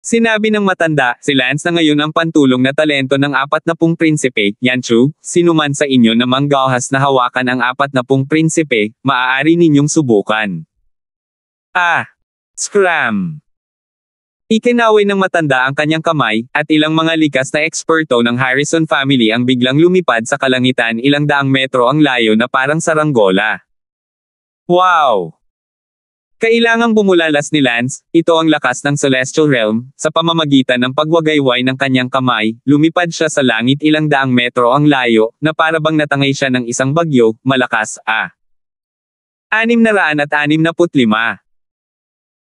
Sinabi ng matanda, si Lance na ngayon ang pantulong na talento ng 40 prinsipe, Yanchu, sinuman sa inyo na manggahas na hawakan ang 40 prinsipe, maaari ninyong subukan. Scram! Ikinaway ng matanda ang kanyang kamay, at ilang mga likas na eksperto ng Harrison family ang biglang lumipad sa kalangitan ilang daang metro ang layo na parang saranggola. Wow! Kailangang bumulalas ni Lance, ito ang lakas ng Celestial Realm, sa pamamagitan ng pagwagayway ng kanyang kamay, lumipad siya sa langit ilang daang metro ang layo, na parabang natangay siya ng isang bagyo, malakas, 665.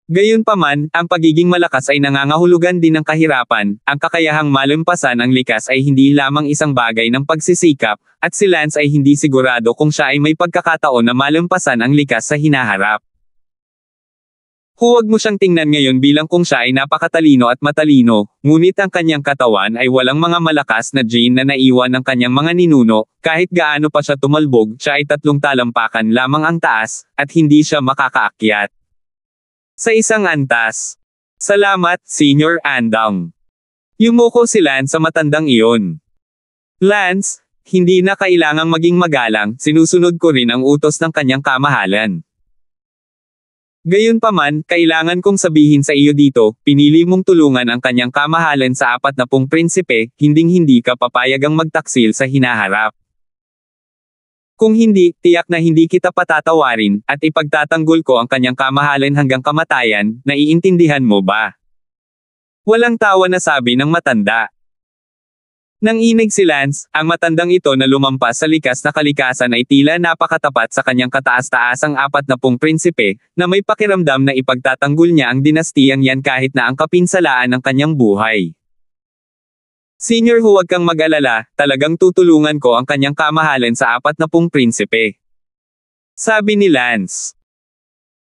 Gayunpaman, ang pagiging malakas ay nangangahulugan din ng kahirapan, ang kakayahang malumpasan ang likas ay hindi lamang isang bagay ng pagsisikap, at si Lance ay hindi sigurado kung siya ay may pagkakataon na malumpasan ang likas sa hinaharap. Huwag mo siyang tingnan ngayon bilang kung siya ay napakatalino at matalino, ngunit ang kanyang katawan ay walang mga malakas na gene na naiwan ng kanyang mga ninuno, kahit gaano pa siya tumalbog, siya ay 3 talampakan lamang ang taas, at hindi siya makakaakyat. Sa isang antas. Salamat, Senior Andong. Yumuko si Lance sa matandang iyon. Lance, hindi na kailangang maging magalang, sinusunod ko rin ang utos ng kanyang kamahalan. Gayunpaman, kailangan kong sabihin sa iyo dito, pinili mong tulungan ang kanyang kamahalan sa 40 prinsipe, hinding-hindi ka papayagang magtaksil sa hinaharap. Kung hindi, tiyak na hindi kita patatawarin, at ipagtatanggol ko ang kanyang kamahalan hanggang kamatayan, naiintindihan mo ba? Walang tawa na sabi ng matanda. Nang inig si Lance, ang matandang ito na lumampas sa likas na kalikasan ay tila napakatapat sa kanyang kataas-taasang 40 prinsipe, na may pakiramdam na ipagtatanggol niya ang dinastiyang yan kahit na ang kapinsalaan ng kanyang buhay. Senior, huwag kang mag-alala, talagang tutulungan ko ang kanyang kamahalan sa 40 prinsipe. Sabi ni Lance.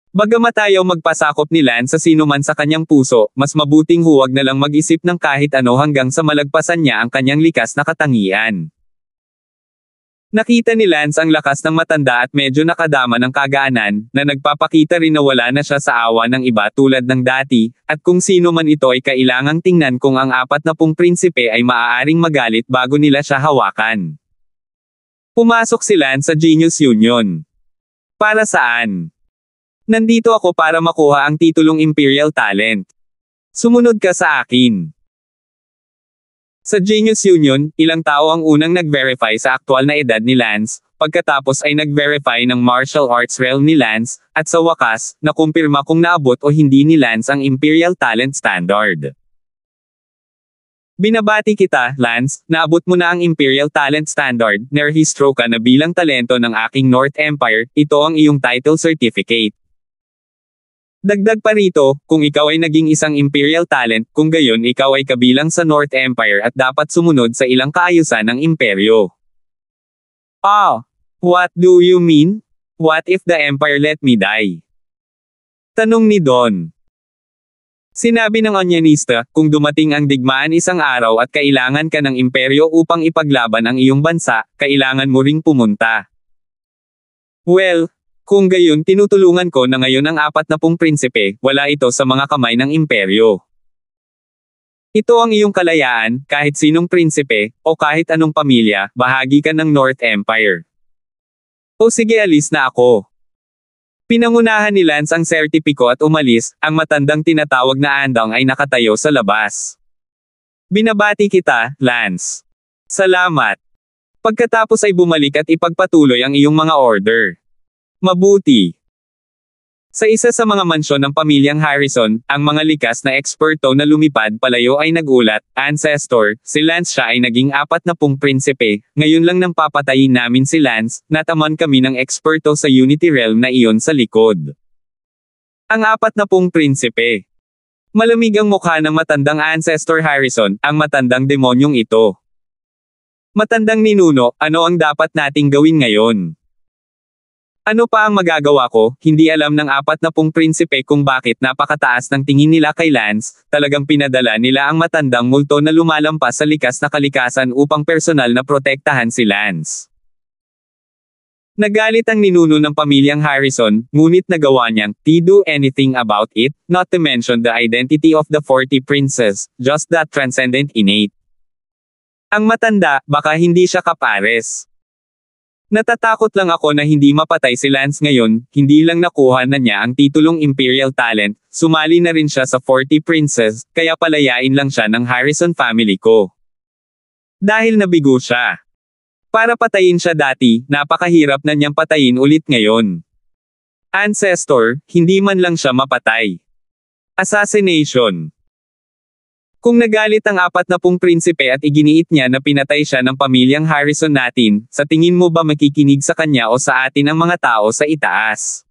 Bagamat ayaw magpasakop ni Lance sa sinuman sa kanyang puso, mas mabuting huwag na lang mag-isip ng kahit ano hanggang sa malagpasan niya ang kanyang likas na katangian. Nakita ni Lance ang lakas ng matanda at medyo nakadama ng kagaanan, na nagpapakita rin na wala na siya sa awa ng iba tulad ng dati, at kung sino man ito ay kailangang tingnan kung ang 40 prinsipe ay maaaring magalit bago nila siya hawakan. Pumasok si Lance sa Genius Union. Para saan? Nandito ako para makuha ang titulong Imperial Talent. Sumunod ka sa akin. Sa Genius Union, ilang tao ang unang nag-verify sa aktwal na edad ni Lance, pagkatapos ay nag-verify ng martial arts realm ni Lance, at sa wakas, nakumpirma kung naabot o hindi ni Lance ang Imperial Talent Standard. Binabati kita, Lance, naabot mo na ang Imperial Talent Standard, nerehistro ka na bilang talento ng aking North Empire, ito ang iyong title certificate. Dagdag pa rito, kung ikaw ay naging isang Imperial Talent, kung gayon ikaw ay kabilang sa North Empire at dapat sumunod sa ilang kaayusan ng imperyo. What do you mean? What if the Empire let me die? Tanong ni Don. Sinabi ng Onyanista, kung dumating ang digmaan isang araw at kailangan ka ng imperyo upang ipaglaban ang iyong bansa, kailangan mo ring pumunta. Well, kung gayon tinutulungan ko na ngayon ang 40 prinsipe, wala ito sa mga kamay ng imperyo. Ito ang iyong kalayaan, kahit sinong prinsipe, o kahit anong pamilya, bahagi ka ng North Empire. O sige, alis na ako. Pinangunahan ni Lance ang sertipiko at umalis, ang matandang tinatawag na Andang ay nakatayo sa labas. Binabati kita, Lance. Salamat. Pagkatapos ay bumalik at ipagpatuloy ang iyong mga order. Mabuti. Sa isa sa mga mansyon ng pamilyang Harrison, ang mga likas na eksperto na lumipad palayo ay nagulat, Ancestor, si Lance siya ay naging 40 prinsipe, ngayon lang nang papatayin namin si Lance, nataman kami ng eksperto sa Unity Realm na iyon sa likod. Ang 40 prinsipe. Malamig ang mukha ng matandang Ancestor Harrison, ang matandang demonyong ito. Matandang ninuno, ano ang dapat nating gawin ngayon? Ano pa ang magagawa ko? Hindi alam ng 40 prinsipe kung bakit napakataas ng tingin nila kay Lance, talagang pinadala nila ang matandang multo na lumalampas sa likas na kalikasan upang personal na protektahan si Lance. Nagalit ang ninuno ng pamilyang Harrison, ngunit nagawa niyang, do anything about it, not to mention the identity of the 40 princes, just that transcendent innate. Ang matanda, baka hindi siya kapares. Natatakot lang ako na hindi mapatay si Lance ngayon, hindi lang nakuha na niya ang titulong Imperial Talent, sumali na rin siya sa 40 Princes, kaya palayain lang siya ng Harrison family ko. Dahil nabigo siya. Para patayin siya dati, napakahirap na niyang patayin ulit ngayon. Ancestor, hindi man lang siya mapatay. Assassination. Kung nagalit ang 40 prinsipe at iginiit niya na pinatay siya ng pamilyang Harrison natin, sa tingin mo ba makikinig sa kanya o sa atin ang mga tao sa itaas?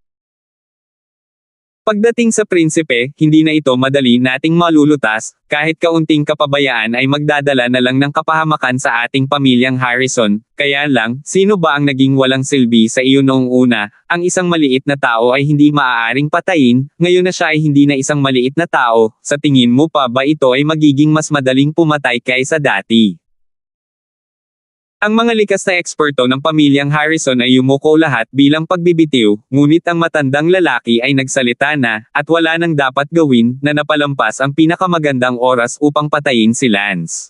Pagdating sa prinsipe, hindi na ito madali nating malulutas, kahit kaunting kapabayaan ay magdadala na lang ng kapahamakan sa ating pamilyang Harrison, kaya lang, sino ba ang naging walang silbi sa iyo noong una? Ang isang maliit na tao ay hindi maaaring patayin, ngayon na siya ay hindi na isang maliit na tao, sa tingin mo pa ba ito ay magiging mas madaling pumatay kaysa dati? Ang mga likas na eksperto ng pamilyang Harrison ay yumuko lahat bilang pagbibitiw, ngunit ang matandang lalaki ay nagsalita na, at wala nang dapat gawin, na napalampas ang pinakamagandang oras upang patayin si Lance.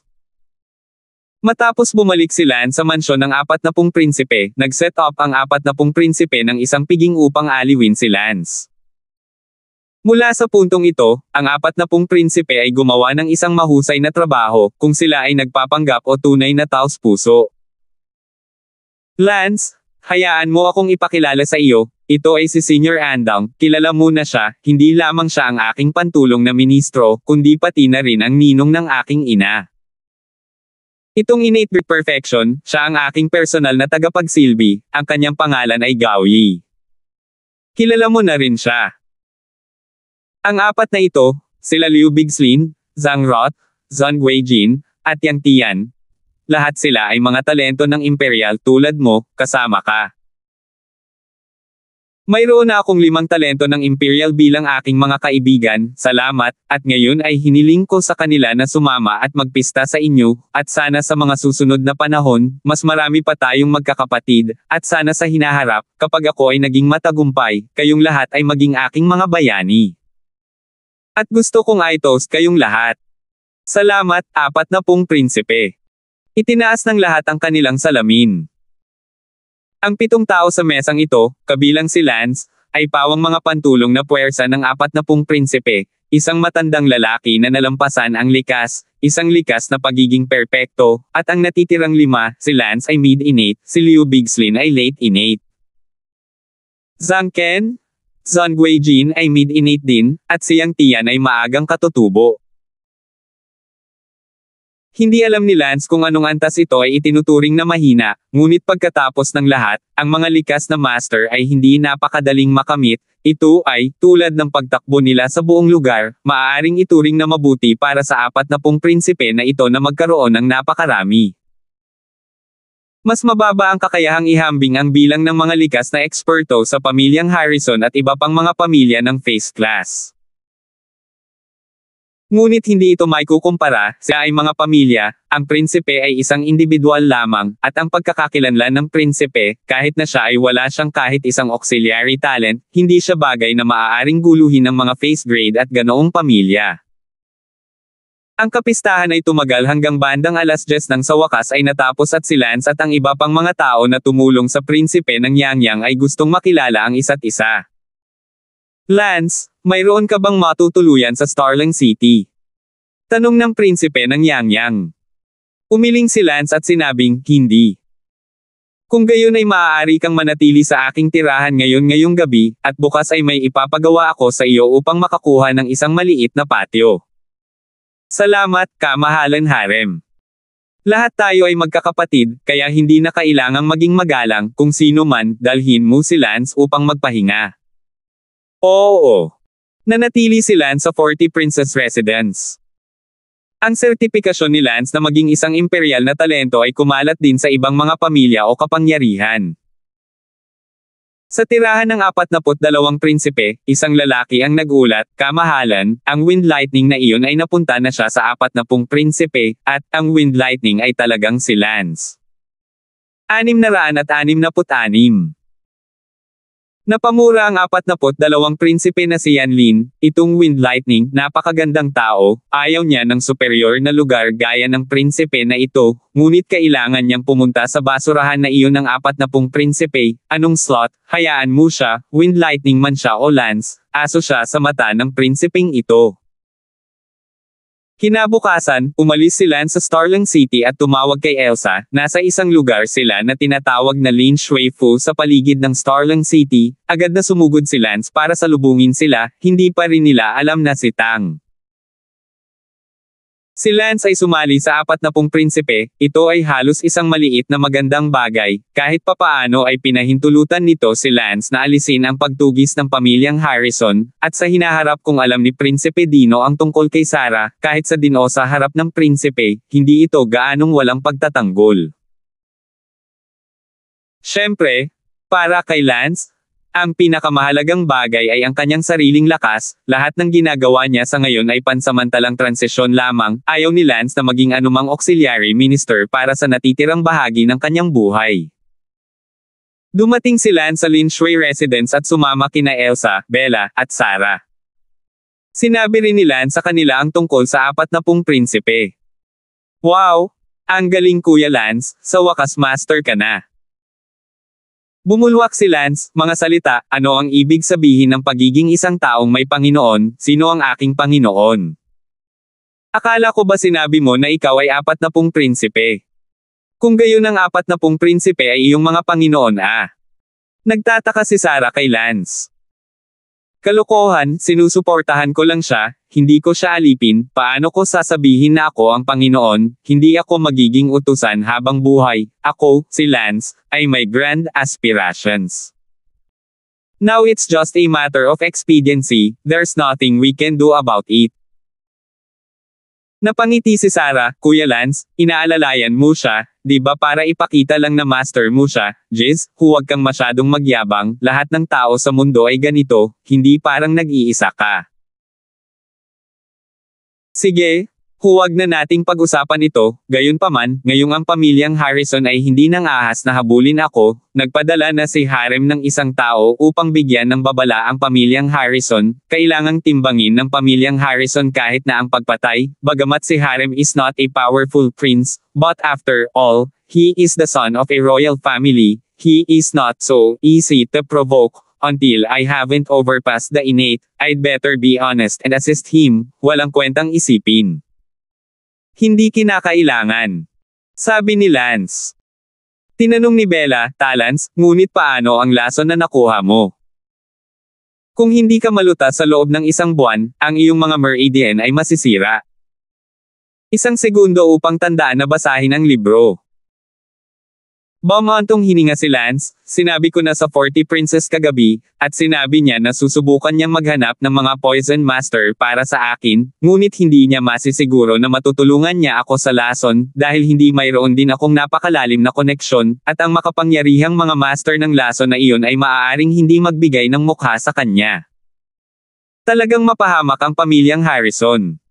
Matapos bumalik si Lance sa mansyon ng 40 prinsipe, nag-set up ang 40 prinsipe ng isang piging upang aliwin si Lance. Mula sa puntong ito, ang 40 prinsipe ay gumawa ng isang mahusay na trabaho, kung sila ay nagpapanggap o tunay na taos-puso. Lance, hayaan mo akong ipakilala sa iyo, ito ay si Senior Andang, kilala mo na siya, hindi lamang siya ang aking pantulong na ministro, kundi pati na rin ang ninong ng aking ina. Itong innate perfection, siya ang aking personal na tagapagsilbi, ang kanyang pangalan ay Gao Yi. Kilala mo na rin siya. Ang apat na ito, sila Liu Bigslin, Zhang Rot, Zhang Guijin, at Yang Tian. Lahat sila ay mga talento ng Imperial tulad mo, kasama ka. Mayroon na akong 5 talento ng Imperial bilang aking mga kaibigan, salamat, at ngayon ay hiniling ko sa kanila na sumama at magpista sa inyo, at sana sa mga susunod na panahon, mas marami pa tayong magkakapatid, at sana sa hinaharap, kapag ako ay naging matagumpay, kayong lahat ay maging aking mga bayani. At gusto kong i-toast kayong lahat. Salamat, 40 prinsipe. Itinaas ng lahat ang kanilang salamin. Ang 7 tao sa mesang ito, kabilang si Lance, ay pawang mga pantulong na puwersa ng 40 prinsipe, isang matandang lalaki na nalampasan ang likas, isang likas na pagiging perpekto, at ang natitirang 5, si Lance ay mid-innate, si Liu Bigslin ay late innate. Zhang Ken, Zhang Guijin ay mid-innate din, at si Yang Tian ay maagang katutubo. Hindi alam ni Lance kung anong antas ito ay itinuturing na mahina, ngunit pagkatapos ng lahat, ang mga likas na master ay hindi napakadaling makamit, ito ay, tulad ng pagtakbo nila sa buong lugar, maaaring ituring na mabuti para sa 40 prinsipe na ito na magkaroon ng napakarami. Mas mababa ang kakayahang ihambing ang bilang ng mga likas na eksperto sa pamilyang Harrison at iba pang mga pamilya ng face class. Ngunit hindi ito maikukumpara, sa ay mga pamilya, ang prinsipe ay isang individual lamang, at ang pagkakakilanlan ng prinsipe, kahit na siya ay wala siyang kahit isang auxiliary talent, hindi siya bagay na maaaring guluhin ng mga face grade at ganoong pamilya. Ang kapistahan ay tumagal hanggang bandang 10:00 nang sa wakas ay natapos at si Lance at ang iba pang mga tao na tumulong sa prinsipe ng Yangyang ay gustong makilala ang isa't isa. Lance, mayroon ka bang matutuluyan sa Starling City? Tanong ng prinsipe ng Yangyang. Umiling si Lance at sinabing, hindi. Kung gayon ay maaari kang manatili sa aking tirahan ngayong gabi, at bukas ay may ipapagawa ako sa iyo upang makakuha ng isang maliit na patio. Salamat, kamahalan harem. Lahat tayo ay magkakapatid, kaya hindi na kailangang maging magalang, kung sino man, dalhin mo si Lance upang magpahinga. Oo. Nanatili si Lance sa 40 Princess Residence. Ang sertipikasyon ni Lance na maging isang imperial na talento ay kumalat din sa ibang mga pamilya o kapangyarihan. Sa tirahan ng 42 prinsipe, isang lalaki ang nagulat, kamahalan, ang Wind Lightning na iyon ay napunta na siya sa 40 prinsipe, at ang Wind Lightning ay talagang si Lance. 666. Napamura ang 42 prinsipe na si Yanlin, itong Wind Lightning, napakagandang tao, ayaw niya ng superior na lugar gaya ng prinsipe na ito, ngunit kailangan niyang pumunta sa basurahan na iyon ng 40 prinsipe, anong slot, hayaan mo siya, Wind Lightning man siya o Lance, aso siya sa mata ng prinsipeng ito. Kinabukasan, umalis si Lance sa Starling City at tumawag kay Elsa, nasa isang lugar sila na tinatawag na Lin Shui Fu sa paligid ng Starling City, agad na sumugod si Lance para salubungin sila, hindi pa rin nila alam na si Tang. Si Lance ay sumali sa 40 prinsipe, ito ay halos isang maliit na magandang bagay, kahit papaano ay pinahintulutan nito si Lance na alisin ang pagtugis ng pamilyang Harrison, at sa hinaharap kung alam ni Prinsipe Dino ang tungkol kay Sarah, kahit sa Dino sa harap ng prinsipe, hindi ito gaanong walang pagtatanggol. Siyempre, para kay Lance, ang pinakamahalagang bagay ay ang kanyang sariling lakas, lahat ng ginagawa niya sa ngayon ay pansamantalang transisyon lamang, ayaw ni Lance na maging anumang auxiliary minister para sa natitirang bahagi ng kanyang buhay. Dumating si Lance sa Lin Shui Residence at sumama kina Elsa, Bella, at Sarah. Sinabi rin ni Lance sa kanila ang tungkol sa 40 prinsipe. Wow! Ang galing Kuya Lance, sa wakas master ka na. Bumulwak si Lance, mga salita, ano ang ibig sabihin ng pagiging isang taong may Panginoon, sino ang aking Panginoon? Akala ko ba sinabi mo na ikaw ay 40 prinsipe? Kung gayon ang 40 prinsipe ay iyong mga Panginoon Nagtataka si Sarah kay Lance. Kalokohan, sinusuportahan ko lang siya, hindi ko siya alipin, paano ko sasabihin na ako ang Panginoon, hindi ako magiging utusan habang buhay, ako, si Lance, ay may grand aspirations. Now it's just a matter of expediency, there's nothing we can do about it. Napangiti si Sarah, Kuya Lance, inaalalayan mo siya, di ba para ipakita lang na master mo siya, Jiz, huwag kang masyadong magyabang, lahat ng tao sa mundo ay ganito, hindi parang nag-iisa ka. Sige, huwag na nating pag-usapan ito, gayunpaman, ngayong ang pamilyang Harrison ay hindi nang ahas na habulin ako, nagpadala na si harem ng isang tao upang bigyan ng babala ang pamilyang Harrison, kailangang timbangin ng pamilyang Harrison kahit na ang pagpatay, bagamat si harem is not a powerful prince, but after all, he is the son of a royal family, he is not so easy to provoke. Until I haven't overpassed the innate, I'd better be honest and assist him, walang kwentang isipin. Hindi kinakailangan. Sabi ni Lance. Tinanong ni Bella, Talans, ngunit paano ang lason na nakuha mo? Kung hindi ka malutas sa loob ng isang buwan, ang iyong mga meridian ay masisira. Isang segundo upang tandaan na basahin ang libro. Bumantong hininga si Lance, sinabi ko na sa 40 Princess kagabi, at sinabi niya na susubukan niyang maghanap ng mga Poison Master para sa akin, ngunit hindi niya masisiguro na matutulungan niya ako sa lason, dahil hindi mayroon din akong napakalalim na koneksyon, at ang makapangyarihang mga master ng lason na iyon ay maaaring hindi magbigay ng mukha sa kanya. Talagang mapahamak ang pamilyang Harrison.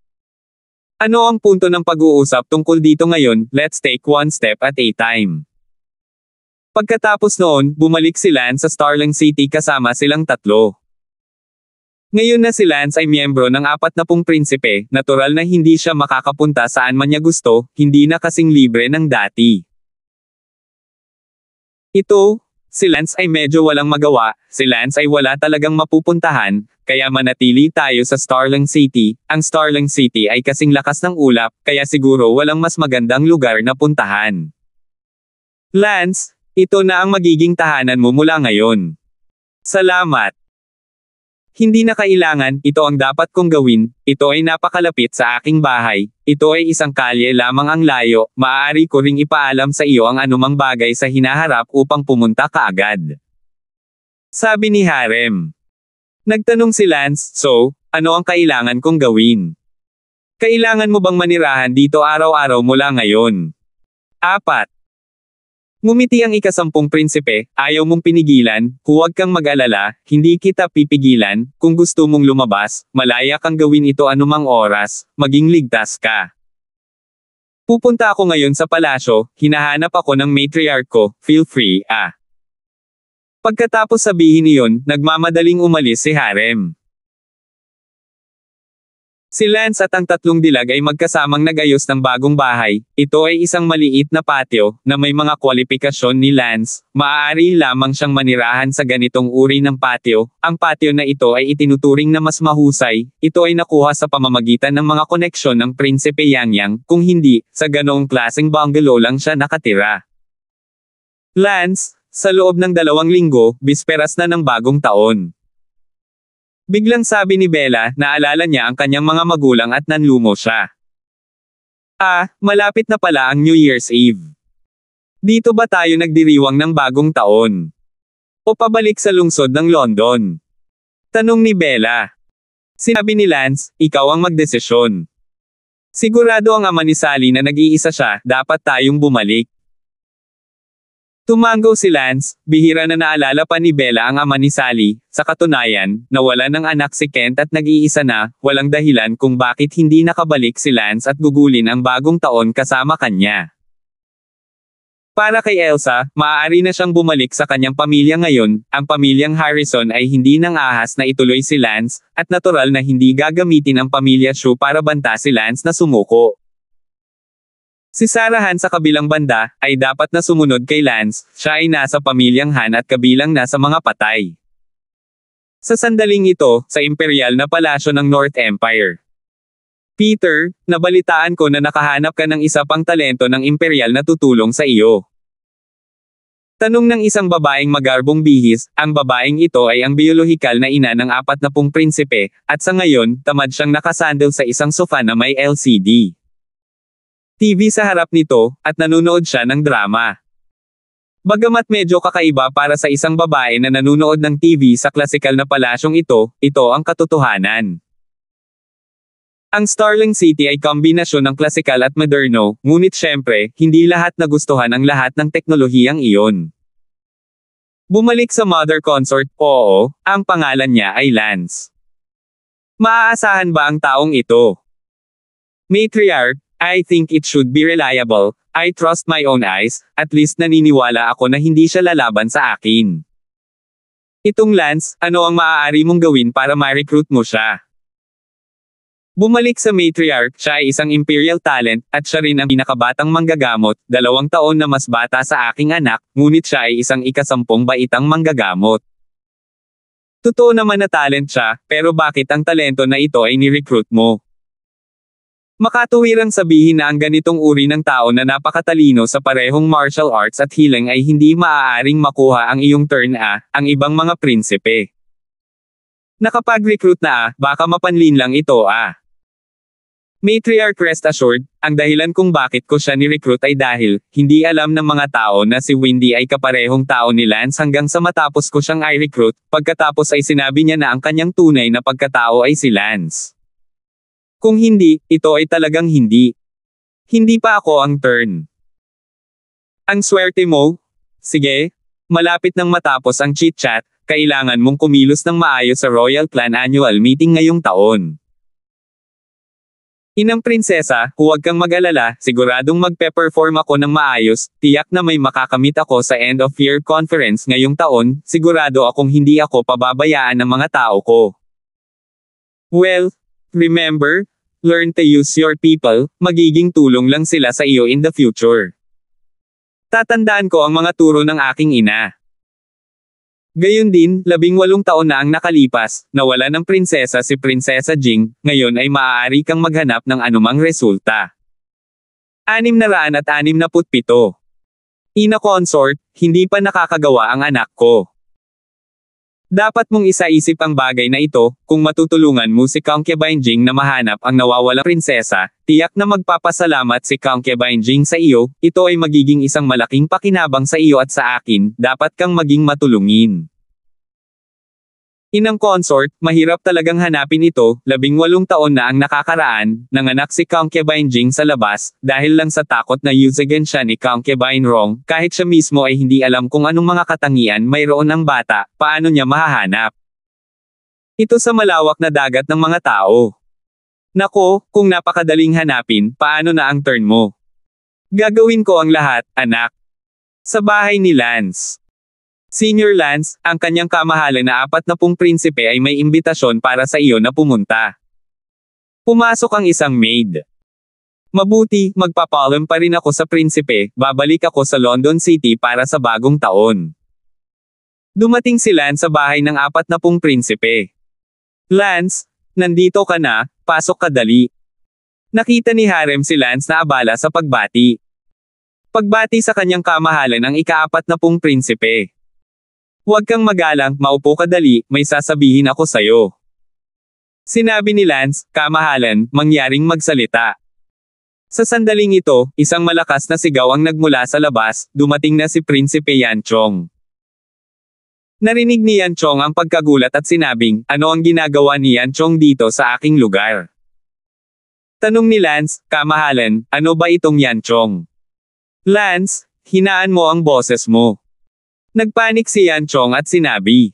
Ano ang punto ng pag-uusap tungkol dito ngayon? Let's take one step at a time. Pagkatapos noon, bumalik si Lance sa Starling City kasama silang tatlo. Ngayon na si Lance ay miyembro ng 40 prinsipe, natural na hindi siya makakapunta saan man niya gusto, hindi na kasing libre ng dati. Si Lance ay medyo walang magawa, si Lance ay wala talagang mapupuntahan, kaya manatili tayo sa Starling City. Ang Starling City ay kasing lakas ng ulap, kaya siguro walang mas magandang lugar na puntahan. Lance, ito na ang magiging tahanan mo mula ngayon. Salamat. Hindi na kailangan, ito ang dapat kong gawin, ito ay napakalapit sa aking bahay, ito ay isang kalye lamang ang layo, maaari ko ring ipaalam sa iyo ang anumang bagay sa hinaharap upang pumunta ka agad. Sabi ni Harem. Nagtanong si Lance, so, ano ang kailangan kong gawin? Kailangan mo bang manirahan dito araw-araw mula ngayon? 4. Ngumiti ang ika-10 prinsipe, ayaw mong pinigilan, huwag kang mag-alala, hindi kita pipigilan, kung gusto mong lumabas, malaya kang gawin ito anumang oras, maging ligtas ka. Pupunta ako ngayon sa palasyo, hinahanap ako ng matriarch ko, feel free, Pagkatapos sabihin iyon, nagmamadaling umalis si Harem. Si Lance at ang tatlong dilag ay magkasamang nag-ayos ng bagong bahay. Ito ay isang maliit na patio, na may mga kwalifikasyon ni Lance. Maaari lamang siyang manirahan sa ganitong uri ng patio. Ang patio na ito ay itinuturing na mas mahusay. Ito ay nakuha sa pamamagitan ng mga koneksyon ng Prinsipe Yangyang, kung hindi, sa ganoong klaseng bungalow lang siya nakatira. Lance, sa loob ng 2 linggo, bisperas na ng bagong taon. Biglang sabi ni Bella, naalala niya ang kanyang mga magulang at nanlumo siya. Malapit na pala ang New Year's Eve. Dito ba tayo nagdiriwang ng bagong taon? O pabalik sa lungsod ng London? Tanong ni Bella. Sinabi ni Lance, ikaw ang magdesisyon. Sigurado ang ama ni Sally na nag-iisa siya, dapat tayong bumalik. Tumango si Lance, bihira na naalala pa ni Bella ang ama ni Sally, sa katunayan, nawalan ng anak si Kent at nag-iisa na, walang dahilan kung bakit hindi nakabalik si Lance at gugulin ang bagong taon kasama kanya. Para kay Elsa, maaari na siyang bumalik sa kanyang pamilya ngayon, ang pamilyang Harrison ay hindi nang ahas na ituloy si Lance, at natural na hindi gagamitin ang pamilya Shu para banta si Lance na sumuko. Si Sarah Han sa kabilang banda, ay dapat na sumunod kay Lance, siya ay nasa pamilyang Han at kabilang na sa mga patay. Sa sandaling ito, sa imperial na palasyo ng North Empire. Peter, nabalitaan ko na nakahanap ka ng isa pang talento ng imperial na tutulong sa iyo. Tanong ng isang babaeng magarbong bihis, ang babaeng ito ay ang biolohikal na ina ng 40 prinsipe, at sa ngayon, tamad siyang nakasandal sa isang sofa na may LCD TV sa harap nito, at nanunood siya ng drama. Bagamat medyo kakaiba para sa isang babae na nanunood ng TV sa klasikal na palasyong ito, ito ang katotohanan. Ang Starling City ay kombinasyon ng klasikal at moderno, ngunit syempre, hindi lahat nagustuhan ang lahat ng teknolohiyang iyon. Bumalik sa mother consort, oo, ang pangalan niya ay Lance. Maaasahan ba ang taong ito? Matriarch, I think it should be reliable, I trust my own eyes, at least naniniwala ako na hindi siya lalaban sa akin. Itong Lance, ano ang maaari mong gawin para ma-recruit mo siya? Bumalik sa matriarch, siya ay isang imperial talent, at siya rin ang pinakabatang manggagamot, 2 taon na mas bata sa aking anak, ngunit siya ay isang ika-10 baitang manggagamot. Totoo naman na talent siya, pero bakit ang talento na ito ay ni-recruit mo? Makatuwirang sabihin na ang ganitong uri ng tao na napakatalino sa parehong martial arts at healing ay hindi maaaring makuha ang iyong turn ang ibang mga prinsipe. Nakapag-recruit na baka mapanlin lang ito Matriarch, rest assured, ang dahilan kung bakit ko siya ni-recruit ay dahil, hindi alam ng mga tao na si Wendy ay kaparehong tao ni Lance hanggang sa matapos ko siyang i-recruit, pagkatapos ay sinabi niya na ang kanyang tunay na pagkatao ay si Lance. Kung hindi, ito ay talagang hindi. Hindi pa ako ang turn. Ang swerte mo? Sige. Malapit nang matapos ang chit-chat, kailangan mong kumilos ng maayos sa Royal Clan Annual Meeting ngayong taon. Inang prinsesa, huwag kang mag-alala, siguradong magpe-perform ako ng maayos, tiyak na may makakamit ako sa end-of-year conference ngayong taon, sigurado akong hindi ako pababayaan ng mga tao ko. Well, remember, learn to use your people, magiging tulong lang sila sa iyo in the future. Tatandaan ko ang mga turo ng aking ina. Gayon din, 18 taon na ang nakalipas, nawala ng prinsesa si Prinsesa Jing, ngayon ay maaari kang maghanap ng anumang resulta. 667. Ina consort, hindi pa nakakagawa ang anak ko. Dapat mong isaisip ang bagay na ito, kung matutulungan mo si Concubine Jing na mahanap ang nawawalang prinsesa, tiyak na magpapasalamat si Concubine Jing sa iyo, ito ay magiging isang malaking pakinabang sa iyo at sa akin, dapat kang maging matulungin. Inang consort, mahirap talagang hanapin ito, 18 taon na ang nakakaraan, nanganak si Concubine Jing sa labas, dahil lang sa takot na yusagan siya ni Concubine Rong, kahit siya mismo ay hindi alam kung anong mga katangian mayroon ang bata, paano niya mahahanap. Ito sa malawak na dagat ng mga tao. Nako, kung napakadaling hanapin, paano na ang turn mo? Gagawin ko ang lahat, anak. Sa bahay ni Lance. Senior Lance, ang kanyang kamahalan na 40 prinsipe ay may imbitasyon para sa iyo na pumunta. Pumasok ang isang maid. Mabuti, magpapaalam pa rin ako sa prinsipe, babalik ako sa London City para sa bagong taon. Dumating si Lance sa bahay ng 40 prinsipe. Lance, nandito ka na, pasok ka dali. Nakita ni Harem si Lance na abala sa pagbati. Pagbati sa kanyang kamahalan ang ika-40 prinsipe. Huwag kang magalang, maupo ka dali, may sasabihin ako sayo. Sinabi ni Lance, kamahalan, mangyaring magsalita. Sa sandaling ito, isang malakas na sigaw ang nagmula sa labas, dumating na si Prinsipe Yan Chong. Narinig ni Yan Chong ang pagkagulat at sinabing, ano ang ginagawa ni Yan Chong dito sa aking lugar? Tanong ni Lance, kamahalan, ano ba itong Yan Chong? Lance, hinaan mo ang boses mo. Nagpanik si Yan Chong at sinabi.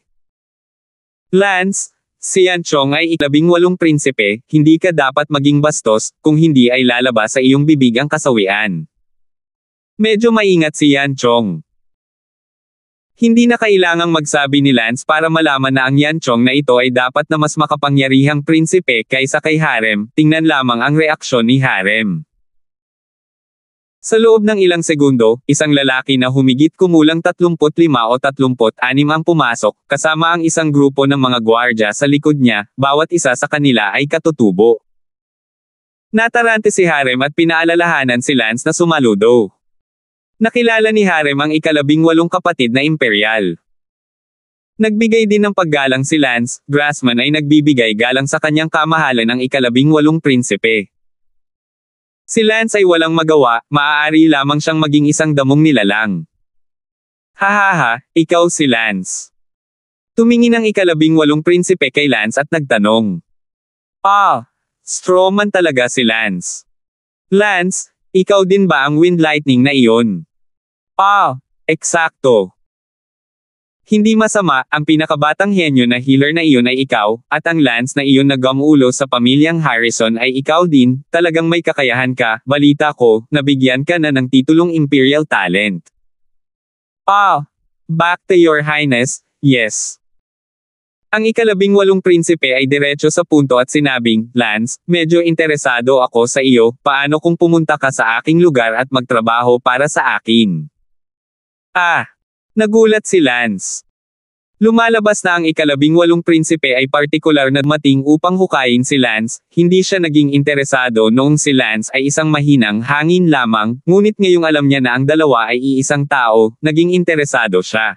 Lance, si Yan Chong ay 18 prinsipe, hindi ka dapat maging bastos, kung hindi ay lalabas sa iyong bibig ang kasawian. Medyo maingat si Yan Chong. Hindi na kailangang magsabi ni Lance para malaman na ang Yan Chong na ito ay dapat na mas makapangyarihang prinsipe kaysa kay Harem, tingnan lamang ang reaksyon ni Harem. Sa loob ng ilang segundo, isang lalaki na humigit kumulang 35 o 36 ang pumasok, kasama ang isang grupo ng mga gwardya sa likod niya, bawat isa sa kanila ay katutubo. Natarante si Harem at pinaalalahanan si Lance na sumaludo. Nakilala ni Harem ang ika-18 kapatid na imperial. Nagbigay din ng paggalang si Lance, Grassman ay nagbibigay galang sa kanyang kamahalan ng ika-18 prinsipe. Si Lance ay walang magawa, maaari lamang siyang maging isang damong nilalang. Hahaha, ikaw si Lance. Tumingin ang ika-18 prinsipe kay Lance at nagtanong. Strawman talaga si Lance. Lance, ikaw din ba ang wind lightning na iyon? Eksakto. Hindi masama, ang pinakabatang henyo na healer na iyon ay ikaw, at ang Lance na iyon na gamulo sa pamilyang Harrison ay ikaw din, talagang may kakayahan ka, balita ko, nabigyan ka na ng titulong Imperial Talent. Back to your highness, yes. Ang ika-18 prinsipe ay diretso sa punto at sinabing, Lance, medyo interesado ako sa iyo, paano kung pumunta ka sa aking lugar at magtrabaho para sa akin? Nagulat si Lance. Lumalabas na ang ika-18 prinsipe ay partikular na dumating upang hukayin si Lance, hindi siya naging interesado noong si Lance ay isang mahinang hangin lamang, ngunit ngayong alam niya na ang dalawa ay iisang tao, naging interesado siya.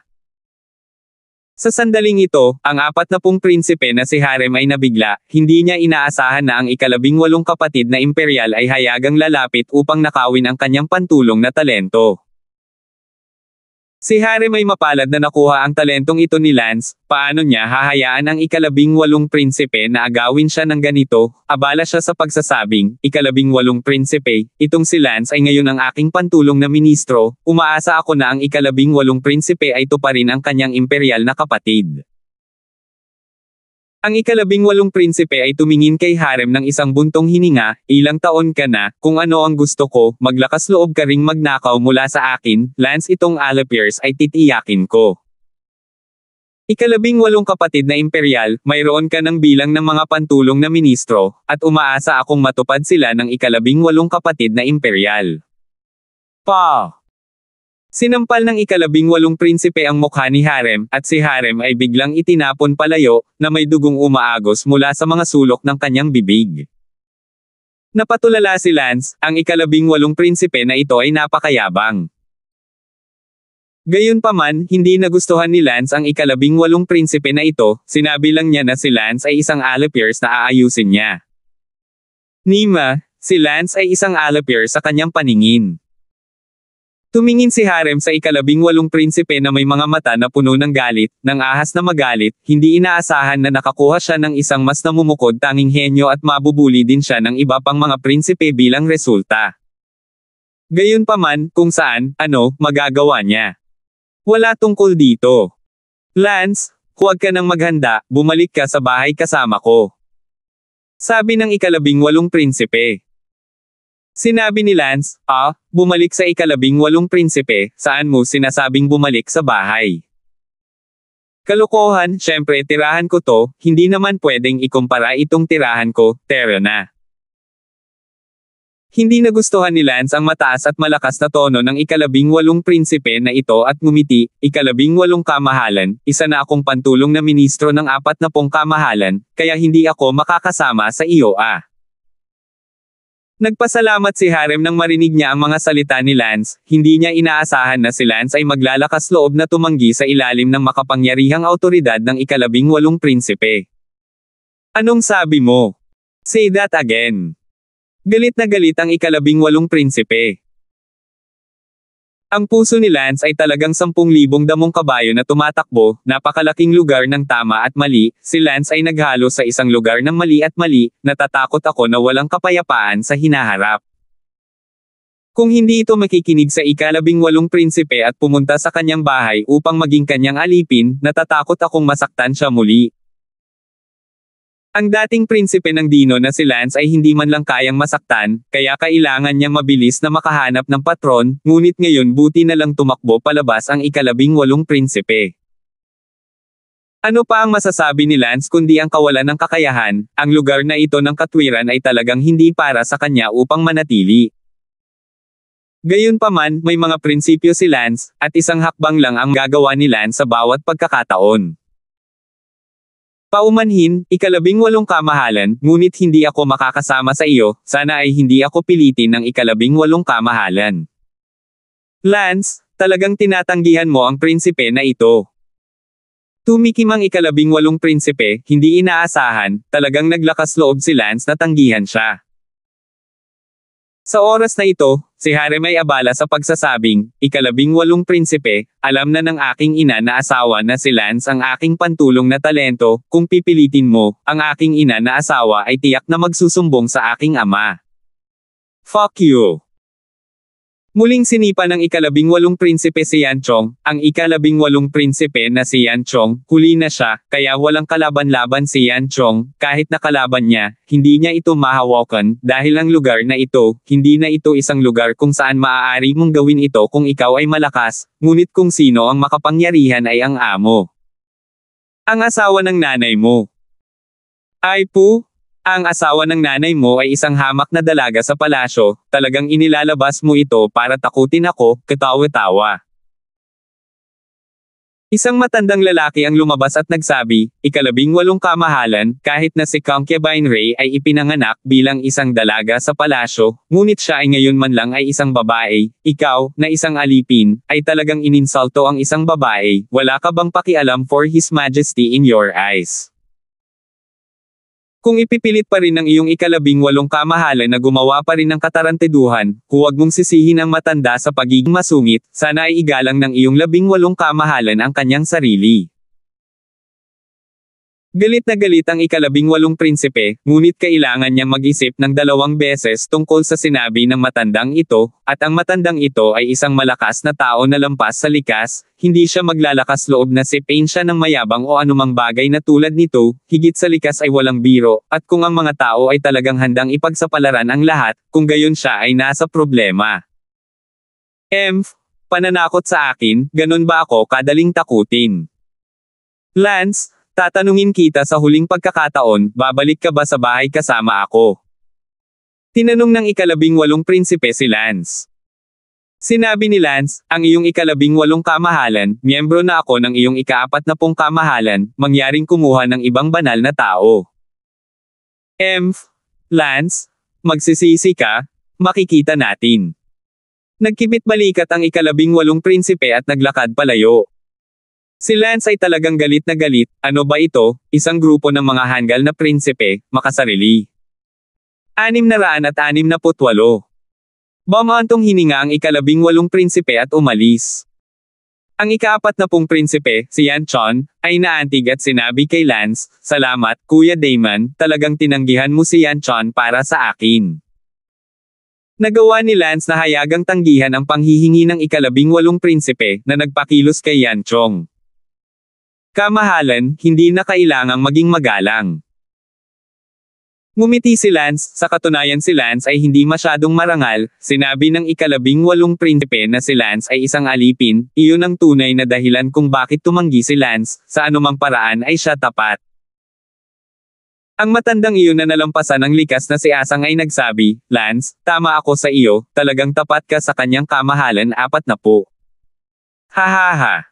Sa sandaling ito, ang 40 prinsipe na si Harem ay nabigla, hindi niya inaasahan na ang ika-18 kapatid na imperial ay hayagang lalapit upang nakawin ang kanyang pantulong na talento. Si Harem ay mapalad na nakuha ang talentong ito ni Lance, paano niya hahayaan ang ika-18 prinsipe na agawin siya ng ganito? Abala siya sa pagsasabing, ika-18 prinsipe, itong si Lance ay ngayon ang aking pantulong na ministro, umaasa ako na ang ika-18 prinsipe ay tuparin ang kanyang imperial na kapatid. Ang ika-18 prinsipe ay tumingin kay Harem ng isang buntong hininga, ilang taon ka na, kung ano ang gusto ko, maglakas loob ka ring magnakaw mula sa akin, Lance itong Alapiers ay titiyakin ko. Ika-18 kapatid na imperial, mayroon ka ng bilang ng mga pantulong na ministro, at umaasa akong matupad sila ng ika-18 kapatid na imperial. Sinampal ng ika-18 prinsipe ang mukha ni Harem, at si Harem ay biglang itinapon palayo, na may dugong umaagos mula sa mga sulok ng kanyang bibig. Napatulala si Lance, ang ika-18 prinsipe na ito ay napakayabang. Gayunpaman, hindi nagustuhan ni Lance ang ika-18 prinsipe na ito, sinabi lang niya na si Lance ay isang Alapiers na aayusin niya. Nima, si Lance ay isang Alapiers sa kanyang paningin. Tumingin si Harem sa ika-18 prinsipe na may mga mata na puno ng galit, ng ahas na magalit, hindi inaasahan na nakakuha siya ng isang mas namumukod tanging henyo at mabubuli din siya ng iba pang mga prinsipe bilang resulta. Gayunpaman, kung saan, magagawa niya. Wala tungkol dito. Lance, huwag ka nang maghanda, bumalik ka sa bahay kasama ko. Sabi ng ika-18 prinsipe. Sinabi ni Lance, bumalik sa ika-18 prinsipe, saan mo sinasabing bumalik sa bahay? Kalokohan, syempre tirahan ko to, hindi naman pwedeng ikumpara itong tirahan ko, tera na. Hindi nagustuhan ni Lance ang mataas at malakas na tono ng ika-18 prinsipe na ito at ngumiti, ika-18 kamahalan, isa na akong pantulong na ministro ng 40 kamahalan, kaya hindi ako makakasama sa iyo Nagpasalamat si Harem nang marinig niya ang mga salita ni Lance, hindi niya inaasahan na si Lance ay maglalakas loob na tumanggi sa ilalim ng makapangyarihang autoridad ng ika-18 prinsipe. Anong sabi mo? Say that again. Galit na galit ang ika-18 prinsipe. Ang puso ni Lance ay talagang 10,000 damong kabayo na tumatakbo, napakalaking lugar ng tama at mali, si Lance ay naghalo sa isang lugar ng mali at mali, natatakot ako na walang kapayapaan sa hinaharap. Kung hindi ito makikinig sa ika-18 prinsipe at pumunta sa kanyang bahay upang maging kanyang alipin, natatakot akong masaktan siya muli. Ang dating prinsipe ng Dino na si Lance ay hindi man lang kayang masaktan, kaya kailangan niyang mabilis na makahanap ng patron, ngunit ngayon buti na lang tumakbo palabas ang ika-18 prinsipe. Ano pa ang masasabi ni Lance kundi ang kawalan ng kakayahan, ang lugar na ito ng katwiran ay talagang hindi para sa kanya upang manatili. Gayunpaman, may mga prinsipyo si Lance, at isang hakbang lang ang gagawa ni Lance sa bawat pagkakataon. Paumanhin, ika-18 kamahalan, ngunit hindi ako makakasama sa iyo, sana ay hindi ako pilitin ng ika-18 kamahalan. Lance, talagang tinatanggihan mo ang prinsipe na ito. Tumikim ang ika-18 prinsipe, hindi inaasahan, talagang naglakas loob si Lance na tanggihan siya. Sa oras na ito, si Harem ay abala sa pagsasabing, ika-18 prinsipe, alam na ng aking ina na asawa na si Lance ang aking pantulong na talento, kung pipilitin mo, ang aking ina na asawa ay tiyak na magsusumbong sa aking ama. Fuck you. Muling sinipa ng ika-18 prinsipe si Yanchong, ang ika-18 prinsipe na si Yanchong, huli na siya, kaya walang kalaban-laban si Yanchong, kahit nakalaban niya, hindi niya ito mahawakan, dahil ang lugar na ito, hindi na ito isang lugar kung saan maaari mong gawin ito kung ikaw ay malakas, ngunit kung sino ang makapangyarihan ay ang amo. Ang asawa ng nanay mo. Ay po? Ang asawa ng nanay mo ay isang hamak na dalaga sa palasyo, talagang inilalabas mo ito para takutin ako, katawa-tawa. Isang matandang lalaki ang lumabas at nagsabi, "Ika-18 kamahalan, kahit na si Concubine Ray ay ipinanganak bilang isang dalaga sa palasyo, ngunit siya ay ngayon man lang ay isang babae, ikaw, na isang alipin, ay talagang ininsulto ang isang babae, wala ka bang pakialam for His Majesty in your eyes? Kung ipipilit pa rin ng iyong ika-18 kamahalan na gumawa pa rin ng katarantiduhan, huwag mong sisihin ang matanda sa pagiging masungit, sana ay igalang ng iyong 18 kamahalan ang kanyang sarili." Galit na galit ang ika-18 prinsipe, ngunit kailangan niyang mag-isip ng 2 beses tungkol sa sinabi ng matandang ito, at ang matandang ito ay isang malakas na tao na lampas sa likas, hindi siya maglalakas loob na sipain siya ng mayabang o anumang bagay na tulad nito, higit sa likas ay walang biro, at kung ang mga tao ay talagang handang ipagsapalaran ang lahat, kung gayon siya ay nasa problema. Pananakot sa akin, ganun ba ako kadaling takutin? Lance, tatanungin kita sa huling pagkakataon, babalik ka ba sa bahay kasama ako? Tinanong ng ika-18 prinsipe si Lance. Sinabi ni Lance, ang iyong ika-18 kamahalan, miyembro na ako ng iyong ika-40 kamahalan, mangyaring kumuha ng ibang banal na tao. Lance, magsisisi ka? Makikita natin. Nagkibit balikat ang ika-18 prinsipe at naglakad palayo. Si Lance ay talagang galit na galit, ano ba ito, isang grupo ng mga hanggal na prinsipe, makasarili. 668. Bumantong hininga ang ika-18 prinsipe at umalis. Ang ika-40 prinsipe, si Yan Chon, ay naantig at sinabi kay Lance, "Salamat, Kuya Damon, talagang tinanggihan mo si Yan Chon para sa akin." Nagawa ni Lance na hayagang tanggihan ang panghihingi ng ika-18 prinsipe, na nagpakilos kay Yan Chong. Kamahalan, hindi na kailangang maging magalang. Ngumiti si Lance, sa katunayan si Lance ay hindi masyadong marangal, sinabi ng ika-18 prinsipe na si Lance ay isang alipin, iyon ang tunay na dahilan kung bakit tumanggi si Lance, sa anumang paraan ay siya tapat. Ang matandang iyon na nalampasan ng likas na si Asang ay nagsabi, "Lance, tama ako sa iyo, talagang tapat ka sa kanyang kamahalan 40. Hahaha.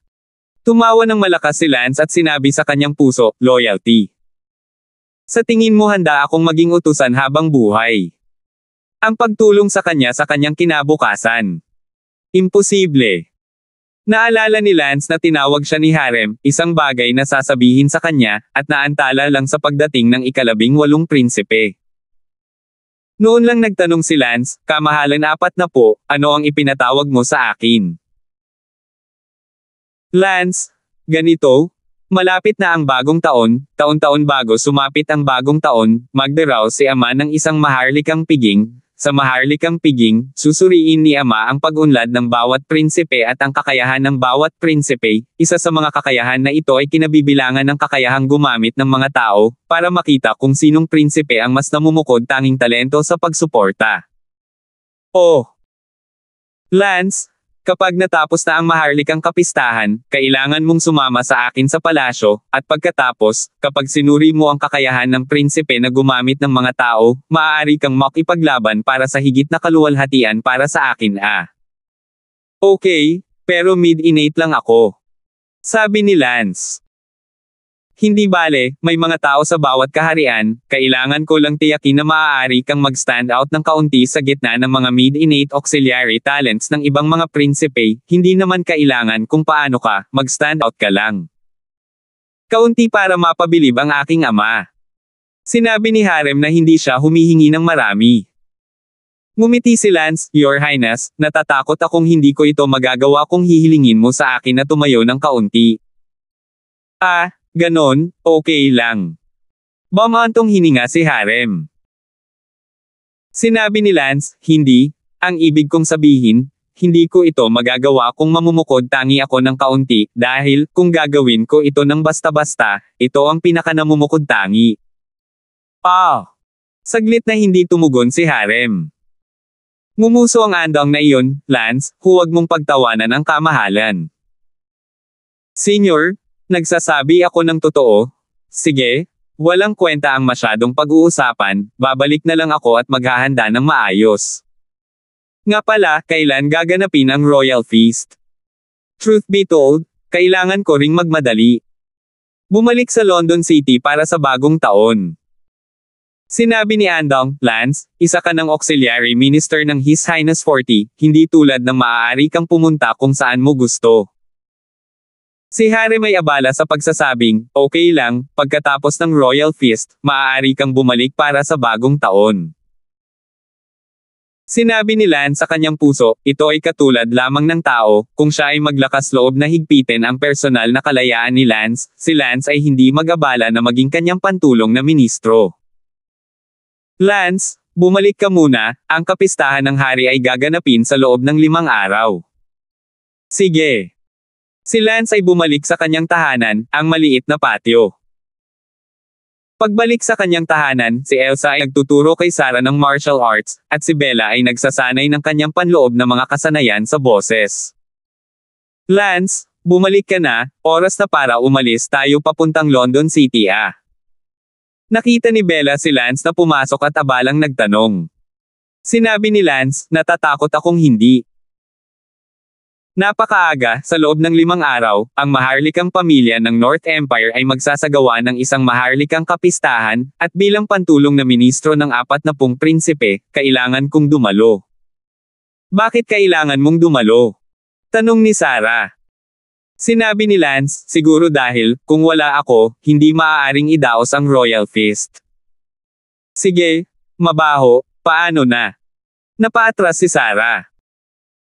Tumawa ng malakas si Lance at sinabi sa kanyang puso, "Loyalty. Sa tingin mo handa akong maging utusan habang buhay. Ang pagtulong sa kanyang kinabukasan. Imposible." Naalala ni Lance na tinawag siya ni Harem, isang bagay na sasabihin sa kanya, at naantala lang sa pagdating ng ika-18 prinsipe. Noon lang nagtanong si Lance, "Kamahalan 40, ano ang ipinatawag mo sa akin?" Lance, ganito, malapit na ang bagong taon, taon-taon bago sumapit ang bagong taon, magdaraw si Ama ng isang maharlikang piging, sa maharlikang piging, susuriin ni Ama ang pag-unlad ng bawat prinsipe at ang kakayahan ng bawat prinsipe, isa sa mga kakayahan na ito ay kinabibilangan ng kakayahang gumamit ng mga tao, para makita kung sinong prinsipe ang mas namumukod tanging talento sa pagsuporta. Oh! Lance, kapag natapos na ang maharlikang kapistahan, kailangan mong sumama sa akin sa palasyo, at pagkatapos, kapag sinuri mo ang kakayahan ng prinsipe na gumamit ng mga tao, maaari kang makipaglaban para sa higit na kaluwalhatian para sa akin. Okay, pero mid-innate lang ako. Sabi ni Lance. Hindi bale, may mga tao sa bawat kaharian, kailangan ko lang tiyakin na maaari kang mag-stand out ng kaunti sa gitna ng mga mid-innate auxiliary talents ng ibang mga prinsipe, hindi naman kailangan kung paano ka, mag-stand out ka lang. Kaunti para mapabilib ang aking ama. Sinabi ni Harem na hindi siya humihingi ng marami. Ngumiti si Lance, "Your Highness, natatakot akong hindi ko ito magagawa kung hihilingin mo sa akin na tumayo ng kaunti." Ganon, okay lang. Bumantong hininga si Harem. Sinabi ni Lance, "Hindi, ang ibig kong sabihin, hindi ko ito magagawa kung mamumukod tangi ako ng kaunti, dahil, kung gagawin ko ito ng basta-basta, ito ang pinakanamumukod tangi." Saglit na hindi tumugon si Harem. Ngumuso ang andang na iyon, "Lance, huwag mong pagtawanan ang kamahalan. Senior, nagsasabi ako ng totoo. Sige, walang kwenta ang masyadong pag-uusapan, babalik na lang ako at maghahanda ng maayos. Nga pala, kailan gaganapin ang Royal Feast? Truth be told, kailangan ko ring magmadali. Bumalik sa London City para sa bagong taon. Sinabi ni Andong, Lance, isa ka ng auxiliary minister ng His Highness 40, hindi tulad ng maaari kang pumunta kung saan mo gusto. Si Harry may abala sa pagsasabing, okay lang, pagkatapos ng Royal Feast, maaari kang bumalik para sa bagong taon. Sinabi ni Lance sa kanyang puso, ito ay katulad lamang ng tao, kung siya ay maglakas loob na higpitin ang personal na kalayaan ni Lance, si Lance ay hindi mag-abala na maging kanyang pantulong na ministro. Lance, bumalik ka muna, ang kapistahan ng hari ay gaganapin sa loob ng 5 araw. Sige. Si Lance ay bumalik sa kanyang tahanan, ang maliit na patio. Pagbalik sa kanyang tahanan, si Elsa ay nagtuturo kay Sarah ng martial arts, at si Bella ay nagsasanay ng kanyang panloob na mga kasanayan sa boses. Lance, bumalik ka na, oras na para umalis tayo papuntang London City ah. Nakita ni Bella si Lance na pumasok at abalang nagtanong. Sinabi ni Lance, natatakot akong hindi. Napakaaga, sa loob ng 5 araw, ang maharlikang pamilya ng North Empire ay magsasagawa ng isang maharlikang kapistahan, at bilang pantulong na ministro ng 40 prinsipe, kailangan kong dumalo. Bakit kailangan mong dumalo? Tanong ni Sarah. Sinabi ni Lance, siguro dahil, kung wala ako, hindi maaaring idaos ang Royal Feast. Sige, mabaho, paano na? Napaatras si Sarah.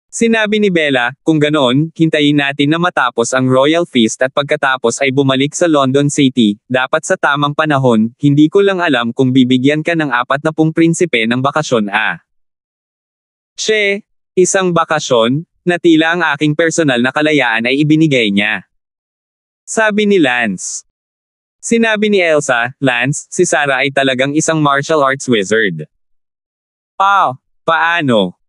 Sinabi ni Bella, kung ganoon, hintayin natin na matapos ang Royal Feast at pagkatapos ay bumalik sa London City, dapat sa tamang panahon, hindi ko lang alam kung bibigyan ka ng 40 prinsipe ng bakasyon ah. She, isang bakasyon? Na tila ang aking personal na kalayaan ay ibinigay niya. Sabi ni Lance. Sinabi ni Elsa, Lance, si Sarah ay talagang isang martial arts wizard. Paano?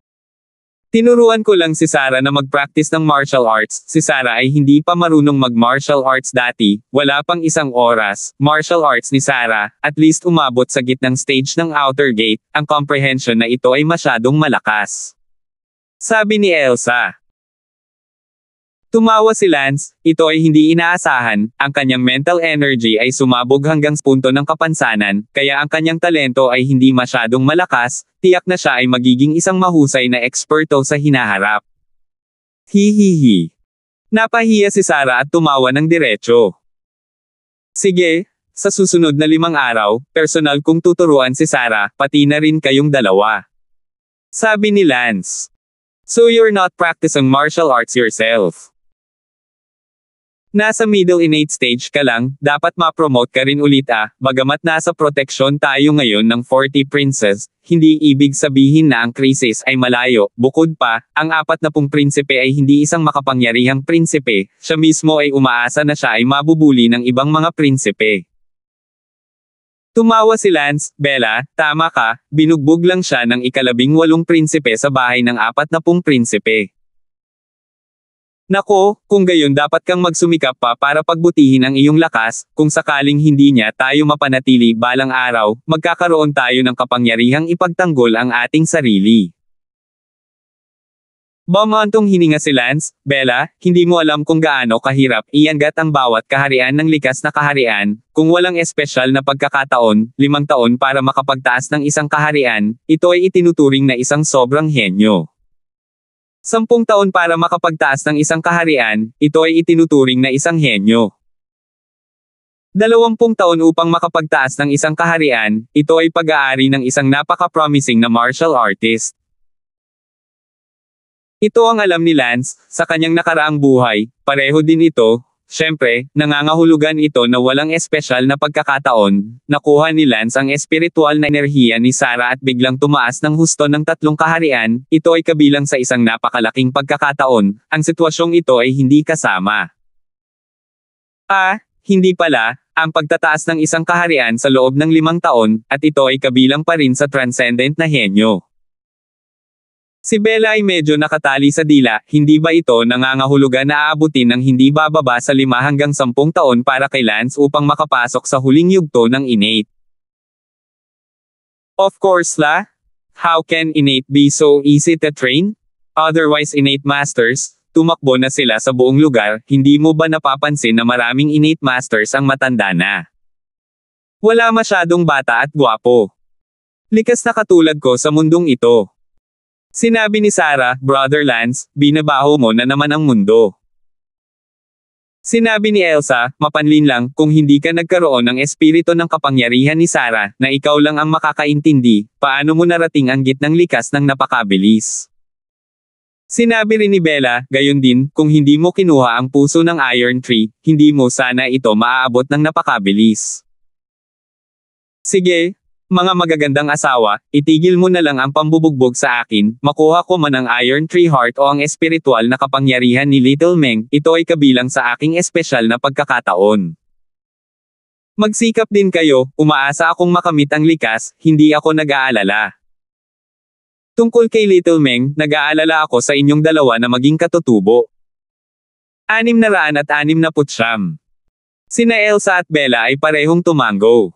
Tinuruan ko lang si Sarah na mag-practice ng martial arts, si Sarah ay hindi pa marunong mag-martial arts dati, wala pang 1 oras, martial arts ni Sarah, at least umabot sa gitnang stage ng outer gate, ang comprehension na ito ay masyadong malakas. Sabi ni Elsa. Tumawa si Lance, ito ay hindi inaasahan, ang kanyang mental energy ay sumabog hanggang sa punto ng kapansanan, kaya ang kanyang talento ay hindi masyadong malakas, tiyak na siya ay magiging isang mahusay na eksperto sa hinaharap. Hihihi. Napahiya si Sarah at tumawa ng diretso. Sige, sa susunod na 5 araw, personal kong tuturuan si Sarah, pati na rin kayong dalawa. Sabi ni Lance. So you're not practicing martial arts yourself. Nasa middle innate stage ka lang, dapat ma-promote ka rin ulit ah, bagamat nasa proteksyon tayo ngayon ng 40 princes, hindi ibig sabihin na ang krisis ay malayo, bukod pa, ang 40 prinsipe ay hindi isang makapangyarihang prinsipe, siya mismo ay umaasa na siya ay mabubuli ng ibang mga prinsipe. Tumawa si Lance, Bella, tama ka, binugbog lang siya ng 18 prinsipe sa bahay ng 40 prinsipe. Nako, kung gayon dapat kang magsumikap pa para pagbutihin ang iyong lakas, kung sakaling hindi niya tayo mapanatili balang araw, magkakaroon tayo ng kapangyarihang ipagtanggol ang ating sarili. Bumantong hininga si Lance, Bella, hindi mo alam kung gaano kahirap iangat ang bawat kaharian ng likas na kaharian, kung walang espesyal na pagkakataon, 5 taon para makapagtaas ng isang kaharian, ito ay itinuturing na isang sobrang henyo. 10 taon para makapagtaas ng isang kaharian, ito ay itinuturing na isang henyo. 20 taon upang makapagtaas ng isang kaharian, ito ay pag-aari ng isang napaka-promising na martial artist. Ito ang alam ni Lance, sa kanyang nakaraang buhay, pareho din ito, syempre, nangangahulugan ito na walang espesyal na pagkakataon, nakuha ni Lance ang espiritual na enerhiya ni Sarah at biglang tumaas ng husto ng 3 kaharian, ito ay kabilang sa isang napakalaking pagkakataon, ang sitwasyong ito ay hindi kasama. Hindi pala, ang pagtataas ng isang kaharian sa loob ng 5 taon, at ito ay kabilang pa rin sa transcendent na henyo. Si Bella ay medyo nakatali sa dila, hindi ba ito nangangahulugan na aabutin ng hindi bababa sa 5 hanggang 10 taon para kay Lance upang makapasok sa huling yugto ng innate? Of course la. How can innate be so easy to train? Otherwise innate masters, tumakbo na sila sa buong lugar, hindi mo ba napapansin na maraming innate masters ang matanda na? Wala masyadong bata at gwapo. Likas na katulad ko sa mundong ito. Sinabi ni Sarah, Brother Lance, binabaho mo na naman ang mundo. Sinabi ni Elsa, mapanlin lang, kung hindi ka nagkaroon ng espiritu ng kapangyarihan ni Sarah, na ikaw lang ang makakaintindi, paano mo narating ang gitnang likas ng napakabilis? Sinabi rin ni Bella, gayon din, kung hindi mo kinuha ang puso ng Iron Tree, hindi mo sana ito maaabot ng napakabilis. Sige, mga magagandang asawa, itigil mo na lang ang pambubugbog sa akin, makuha ko man ang Iron Tree Heart o ang espiritual na kapangyarihan ni Little Meng, ito ay kabilang sa aking espesyal na pagkakataon. Magsikap din kayo, umaasa akong makamit ang likas, hindi ako nag-aalala. Tungkol kay Little Meng, nag-aalala ako sa inyong dalawa na maging katutubo. 669. Sina Elsa at Bella ay parehong tumango.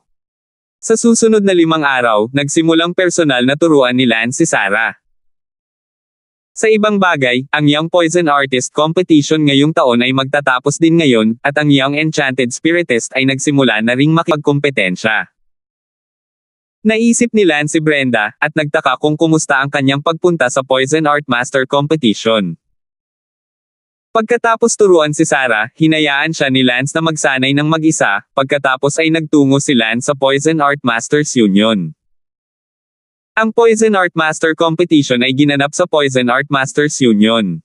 Sa susunod na 5 araw, nagsimulang personal na turuan ni Lance si Sarah. Sa ibang bagay, ang Young Poison Artist Competition ngayong taon ay magtatapos din ngayon, at ang Young Enchanted Spiritist ay nagsimula na ring makipagkompetensya. Naisip ni Lance si Brenda, at nagtaka kung kumusta ang kanyang pagpunta sa Poison Art Master Competition. Pagkatapos turuan si Sarah, hinayaan siya ni Lance na magsanay ng mag-isa, pagkatapos ay nagtungo si Lance sa Poison Art Masters Union. Ang Poison Art Master Competition ay ginanap sa Poison Art Masters Union.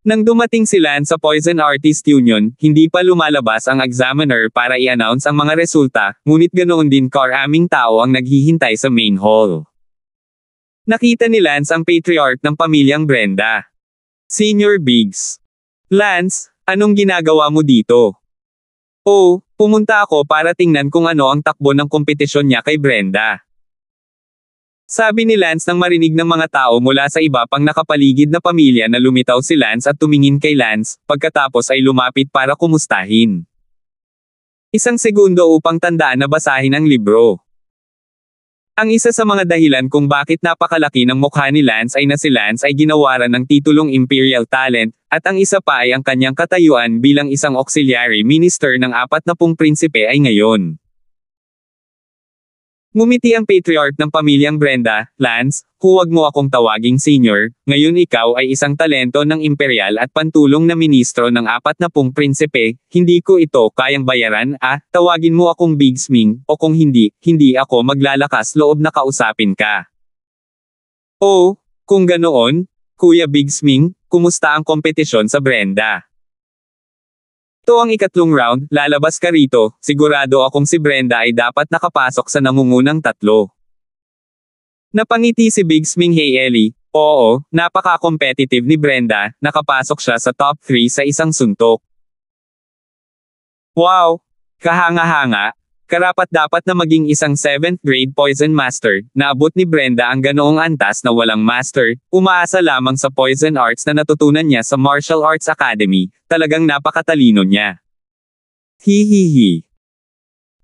Nang dumating si Lance sa Poison Artist Union, hindi pa lumalabas ang examiner para i-announce ang mga resulta, ngunit ganoon din karaming tao ang naghihintay sa main hall. Nakita ni Lance ang patriarch ng pamilyang Brenda. Senior Biggs. Lance, anong ginagawa mo dito? Oh, pumunta ako para tingnan kung ano ang takbo ng kompetisyon niya kay Brenda. Sabi ni Lance nang marinig ng mga tao mula sa iba pang nakapaligid na pamilya na lumitaw si Lance at tumingin kay Lance, pagkatapos ay lumapit para kumustahin. 1 segundo upang tandaan na basahin ang libro. Ang isa sa mga dahilan kung bakit napakalaki ng mukha ni Lance ay na si Lance ay ginawaran ng titulong Imperial Talent, at ang isa pa ay ang kanyang katayuan bilang isang auxiliary minister ng 40 prinsipe ay ngayon. Ngumiti ang patriarch ng pamilyang Brenda, Lance, huwag mo akong tawaging senior, ngayon ikaw ay isang talento ng imperial at pantulong na ministro ng 40 prinsipe, hindi ko ito kayang bayaran, tawagin mo akong Biggs Ming, o kung hindi, hindi ako maglalakas loob na kausapin ka. Oh, kung ganoon, Kuya Biggs Ming, kumusta ang kompetisyon sa Brenda? Ito ang 2 round, lalabas ka rito, sigurado akong si Brenda ay dapat nakapasok sa nangungunang 3. Napangiti si Biggs Ming. Hey Ellie, oo, napaka-competitive ni Brenda, nakapasok siya sa top 3 sa isang suntok. Wow! Kahanga-hanga, karapat-dapat na maging isang 7th grade Poison Master, naabot ni Brenda ang ganoong antas na walang master, umaasa lamang sa Poison Arts na natutunan niya sa Martial Arts Academy, talagang napakatalino niya. Hihihi.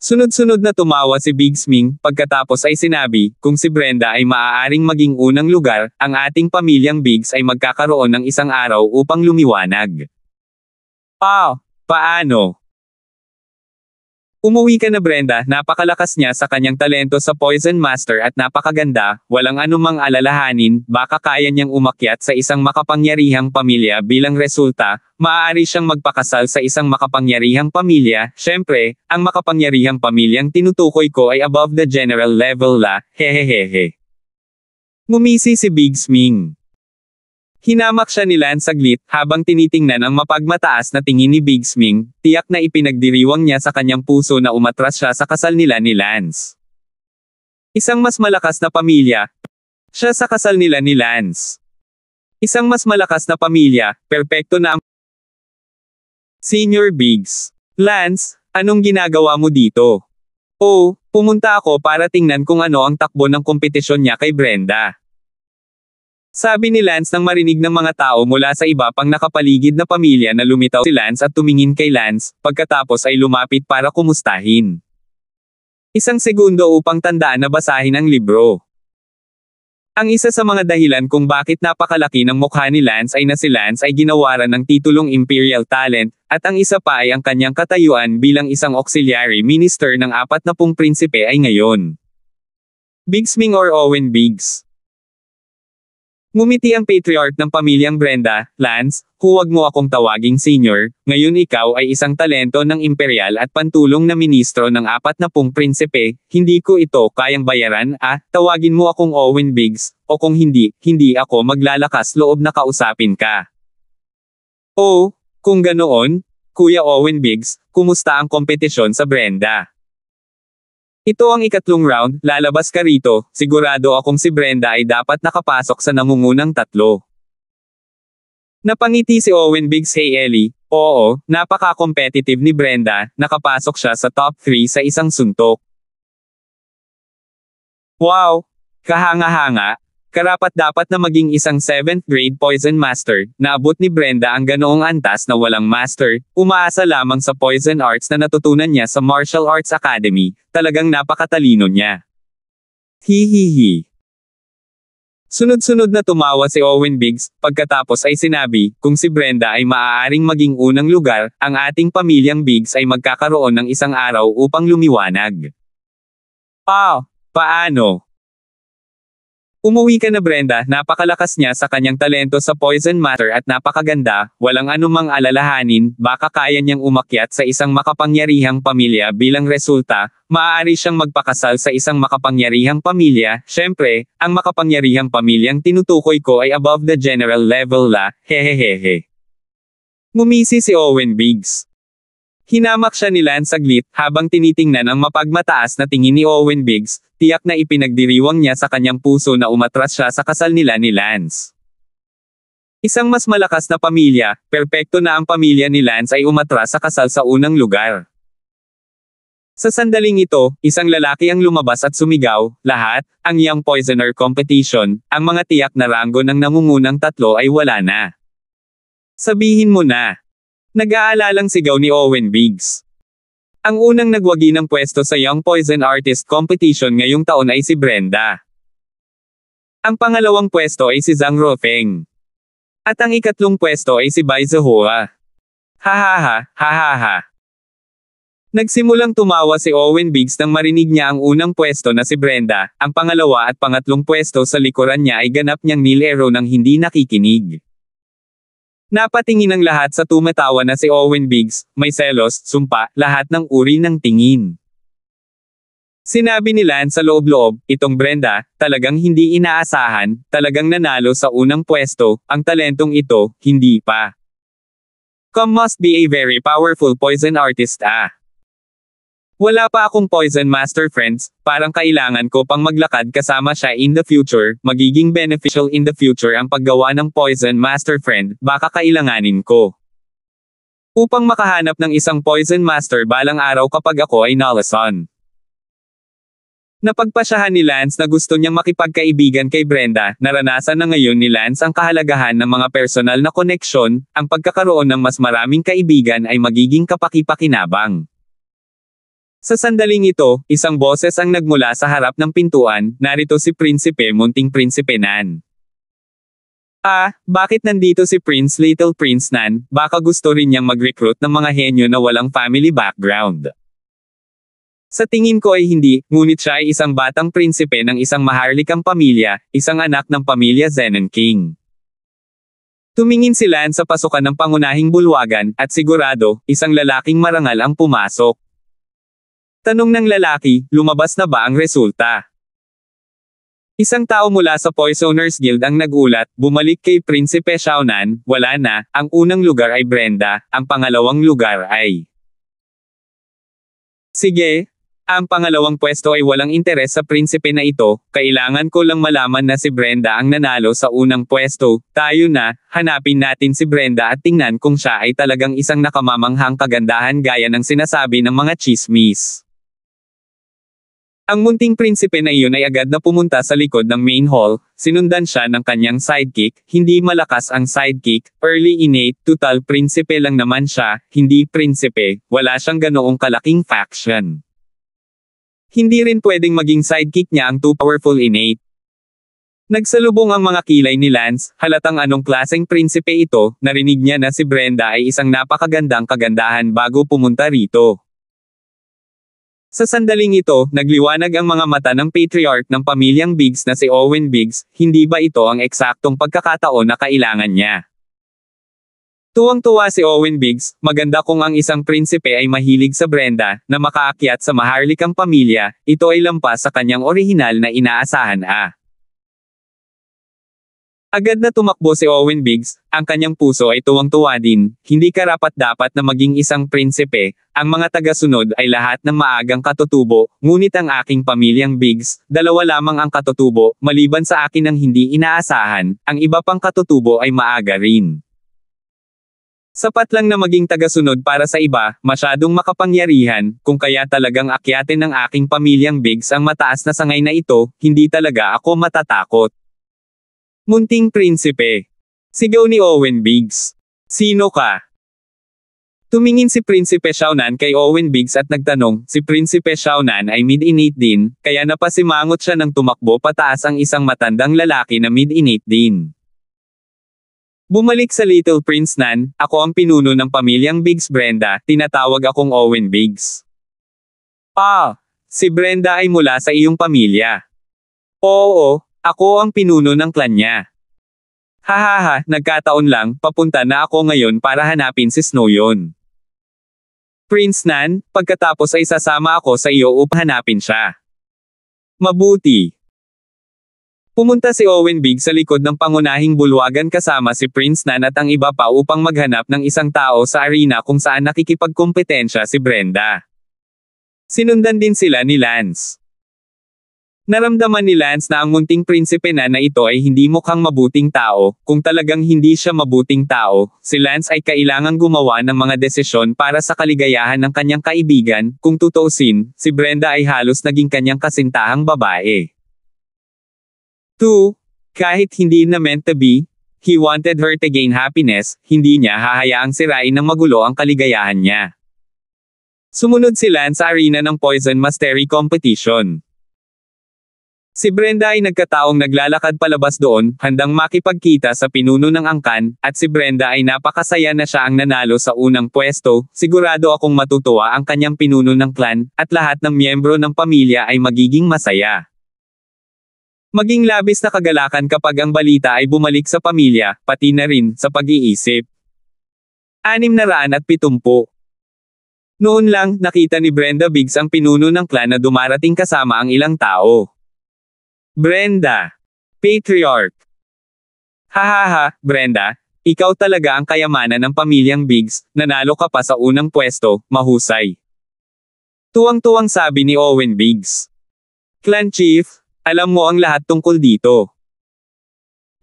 Sunod-sunod na tumawa si Biggs Ming, pagkatapos ay sinabi, kung si Brenda ay maaaring maging unang lugar, ang ating pamilyang Biggs ay magkakaroon ng isang araw upang lumiwanag. Paano? Umuwi ka na Brenda, napakalakas niya sa kanyang talento sa Poison Master at napakaganda, walang anumang alalahanin, baka kaya niyang umakyat sa isang makapangyarihang pamilya bilang resulta, maaari siyang magpakasal sa isang makapangyarihang pamilya, syempre, ang makapangyarihang pamilyang tinutukoy ko ay above the general level hehehehe. Ngumisi si Biggs Ming. Hinamak siya ni Lance saglit, habang tinitingnan ang mapagmataas na tingin ni Biggs Ming, tiyak na ipinagdiriwang niya sa kanyang puso na umatras siya sa kasal nila ni Lance. Isang mas malakas na pamilya. Siya sa kasal nila ni Lance. Isang mas malakas na pamilya, perpekto na ang Senior Biggs. Lance, anong ginagawa mo dito? Oh, pumunta ako para tingnan kung ano ang takbo ng kompetisyon niya kay Brenda. Sabi ni Lance nang marinig ng mga tao mula sa iba pang nakapaligid na pamilya na lumitaw si Lance at tumingin kay Lance, pagkatapos ay lumapit para kumustahin. 1 segundo upang tandaan na basahin ang libro. Ang isa sa mga dahilan kung bakit napakalaki ng mukha ni Lance ay na si Lance ay ginawaran ng titulong Imperial Talent, at ang isa pa ay ang kanyang katayuan bilang isang auxiliary minister ng 40 prinsipe ay ngayon. Bigsming or Owen Biggs. Ngumiti ang patriarch ng pamilyang Brenda. Lance, huwag mo akong tawaging senior, ngayon ikaw ay isang talento ng imperial at pantulong na ministro ng 40 prinsipe, hindi ko ito kayang bayaran, tawagin mo akong Owen Biggs, o kung hindi, hindi ako maglalakas loob na kausapin ka. Oh, kung ganoon, Kuya Owen Biggs, kumusta ang kompetisyon sa Brenda? Ito ang ikatlong round, lalabas ka rito, sigurado akong si Brenda ay dapat nakapasok sa nangungunang tatlo. Napangiti si Owen Biggs. Hey Ellie, oo, napaka-competitive ni Brenda, nakapasok siya sa top 3 sa isang suntok. Wow! Kahanga-hanga! Karapat-dapat na maging isang 7th grade poison master, naabot ni Brenda ang ganoong antas na walang master, umaasa lamang sa poison arts na natutunan niya sa Martial Arts Academy, talagang napakatalino niya. Hihihi. Sunod-sunod na tumawa si Owen Biggs, pagkatapos ay sinabi, kung si Brenda ay maaaring maging unang lugar, ang ating pamilyang Biggs ay magkakaroon ng isang araw upang lumiwanag. Paano? Umuwi ka na Brenda, napakalakas niya sa kanyang talento sa poison matter at napakaganda, walang anumang alalahanin, baka kaya niyang umakyat sa isang makapangyarihang pamilya bilang resulta, maaari siyang magpakasal sa isang makapangyarihang pamilya, syempre, ang makapangyarihang pamilyang tinutukoy ko ay above the general level hehehehe. Ngumisi si Owen Biggs. Hinamak siya ni Lance saglit, habang tinitingnan ang mapagmataas na tingin ni Owen Biggs, tiyak na ipinagdiriwang niya sa kanyang puso na umatras siya sa kasal nila ni Lance. Isang mas malakas na pamilya, perpekto na ang pamilya ni Lance ay umatras sa kasal sa unang lugar. Sa sandaling ito, isang lalaki ang lumabas at sumigaw, lahat, ang Young Poisoner Competition, ang mga tiyak na ranggo ng nangungunang tatlo ay wala na. Sabihin mo na. Nag-aalalang sigaw ni Owen Biggs. Ang unang nagwagi ng pwesto sa Young Poison Artist Competition ngayong taon ay si Brenda. Ang pangalawang pwesto ay si Zhang Rofeng. At ang ikatlong pwesto ay si Bai Zihua. Ha. Nagsimulang tumawa si Owen Biggs nang marinig niya ang unang pwesto na si Brenda, ang pangalawa at pangatlong pwesto sa likuran niya ay ganap niyang nilero nang hindi nakikinig. Napatingin ang lahat sa tumatawa na si Owen Biggs, may selos, sumpa, lahat ng uri ng tingin. Sinabi ni Lance sa loob-loob, itong Brenda, talagang hindi inaasahan, talagang nanalo sa unang pwesto, ang talentong ito, hindi pa. Must be a very powerful poison artist Wala pa akong poison master friends, parang kailangan ko pang maglakad kasama siya in the future, magiging beneficial in the future ang paggawa ng poison master friend, baka kailanganin ko. Upang makahanap ng isang poison master balang araw kapag ako ay nalason. Napagpasyahan ni Lance na gusto niyang makipagkaibigan kay Brenda, naranasan na ngayon ni Lance ang kahalagahan ng mga personal na koneksyon, ang pagkakaroon ng mas maraming kaibigan ay magiging kapaki-pakinabang. Sa sandaling ito, isang boses ang nagmula sa harap ng pintuan, narito si Prinsipe Munting Prinsipe Nan. Bakit nandito si Prince Little Prince Nan, baka gusto rin niyang mag-recruit ng mga henyo na walang family background. Sa tingin ko ay hindi, ngunit siya ay isang batang prinsipe ng isang maharlikang pamilya, isang anak ng pamilya Zenon King. Tumingin si Lance sa pasukan ng pangunahing bulwagan, at sigurado, isang lalaking marangal ang pumasok. Tanong ng lalaki, lumabas na ba ang resulta? Isang tao mula sa Poisoners Guild ang nagulat, bumalik kay Prinsipe Xiaonan, wala na, ang unang lugar ay Brenda, ang pangalawang lugar ay... Sige, ang pangalawang pwesto ay walang interes sa prinsipe na ito, kailangan ko lang malaman na si Brenda ang nanalo sa unang pwesto, tayo na, hanapin natin si Brenda at tingnan kung siya ay talagang isang nakamamanghang kagandahan gaya ng sinasabi ng mga chismis. Ang munting prinsipe na iyon ay agad na pumunta sa likod ng main hall, sinundan siya ng kanyang sidekick, hindi malakas ang sidekick, early innate, total prinsipe lang naman siya, hindi prinsipe, wala siyang ganoong kalaking faction. Hindi rin pwedeng maging sidekick niya ang too powerful innate. Nagsalubong ang mga kilay ni Lance, halatang anong klaseng prinsipe ito, narinig niya na si Brenda ay isang napakagandang kagandahan bago pumunta rito. Sa sandaling ito, nagliwanag ang mga mata ng patriarch ng pamilyang Biggs na si Owen Biggs, hindi ba ito ang eksaktong pagkakataon na kailangan niya? Tuwang-tuwa si Owen Biggs, maganda kung ang isang prinsipe ay mahilig sa Brenda, na makaakyat sa maharlikang pamilya, ito ay lampas sa kanyang orihinal na inaasahan. Agad na tumakbo si Owen Biggs, ang kanyang puso ay tuwang-tuwa din, hindi karapat-dapat na maging isang prinsipe, ang mga tagasunod ay lahat ng maagang katutubo, ngunit ang aking pamilyang Biggs, dalawa lamang ang katutubo, maliban sa akin ang hindi inaasahan, ang iba pang katutubo ay maaga rin. Sapat lang na maging tagasunod para sa iba, masyadong makapangyarihan, kung kaya talagang akyatin ng aking pamilyang Biggs ang mataas na sangay na ito, hindi talaga ako matatakot. Munting prinsipe. Sigaw ni Owen Biggs. Sino ka? Tumingin si Prinsipe Xiaonan kay Owen Biggs at nagtanong, si Prinsipe Xiaonan ay mid-innate din, kaya napasimangot siya nang tumakbo pataas ang isang matandang lalaki na mid-innate din. Bumalik sa Little Prince Nan, ako ang pinuno ng pamilyang Biggs Brenda, tinatawag akong Owen Biggs. Si Brenda ay mula sa iyong pamilya. Oo. Ako ang pinuno ng klan niya. Hahaha, nagkataon lang, papunta na ako ngayon para hanapin si Snow yon. Prince Nan, pagkatapos ay sasama ako sa iyo upang hanapin siya. Mabuti. Pumunta si Owen Biggs sa likod ng pangunahing bulwagan kasama si Prince Nan at ang iba pa upang maghanap ng isang tao sa arena kung saan nakikipagkompetensya si Brenda. Sinundan din sila ni Lance. Naramdaman ni Lance na ang munting prinsipe na ito ay hindi mukhang mabuting tao, kung talagang hindi siya mabuting tao, si Lance ay kailangang gumawa ng mga desisyon para sa kaligayahan ng kanyang kaibigan, kung tutuusin, si Brenda ay halos naging kanyang kasintahang babae. 2. Kahit hindi na meant to be, he wanted her to gain happiness, hindi niya hahayaang sirain ng magulo ang kaligayahan niya. Sumunod si Lance sa arena ng Poison Mastery Competition. Si Brenda ay nagkataong naglalakad palabas doon, handang makipagkita sa pinuno ng angkan, at si Brenda ay napakasaya na siya ang nanalo sa unang pwesto, sigurado akong matutuwa ang kanyang pinuno ng clan, at lahat ng miyembro ng pamilya ay magiging masaya. Maging labis na kagalakan kapag ang balita ay bumalik sa pamilya, pati na rin sa pag-iisip. 670. Noon lang, nakita ni Brenda Biggs ang pinuno ng clan na dumarating kasama ang ilang tao. Brenda. Patriarch. Hahaha, Brenda, ikaw talaga ang kayamanan ng pamilyang Biggs, nanalo ka pa sa unang pwesto, mahusay. Tuwang-tuwang sabi ni Owen Biggs. Clan Chief, alam mo ang lahat tungkol dito.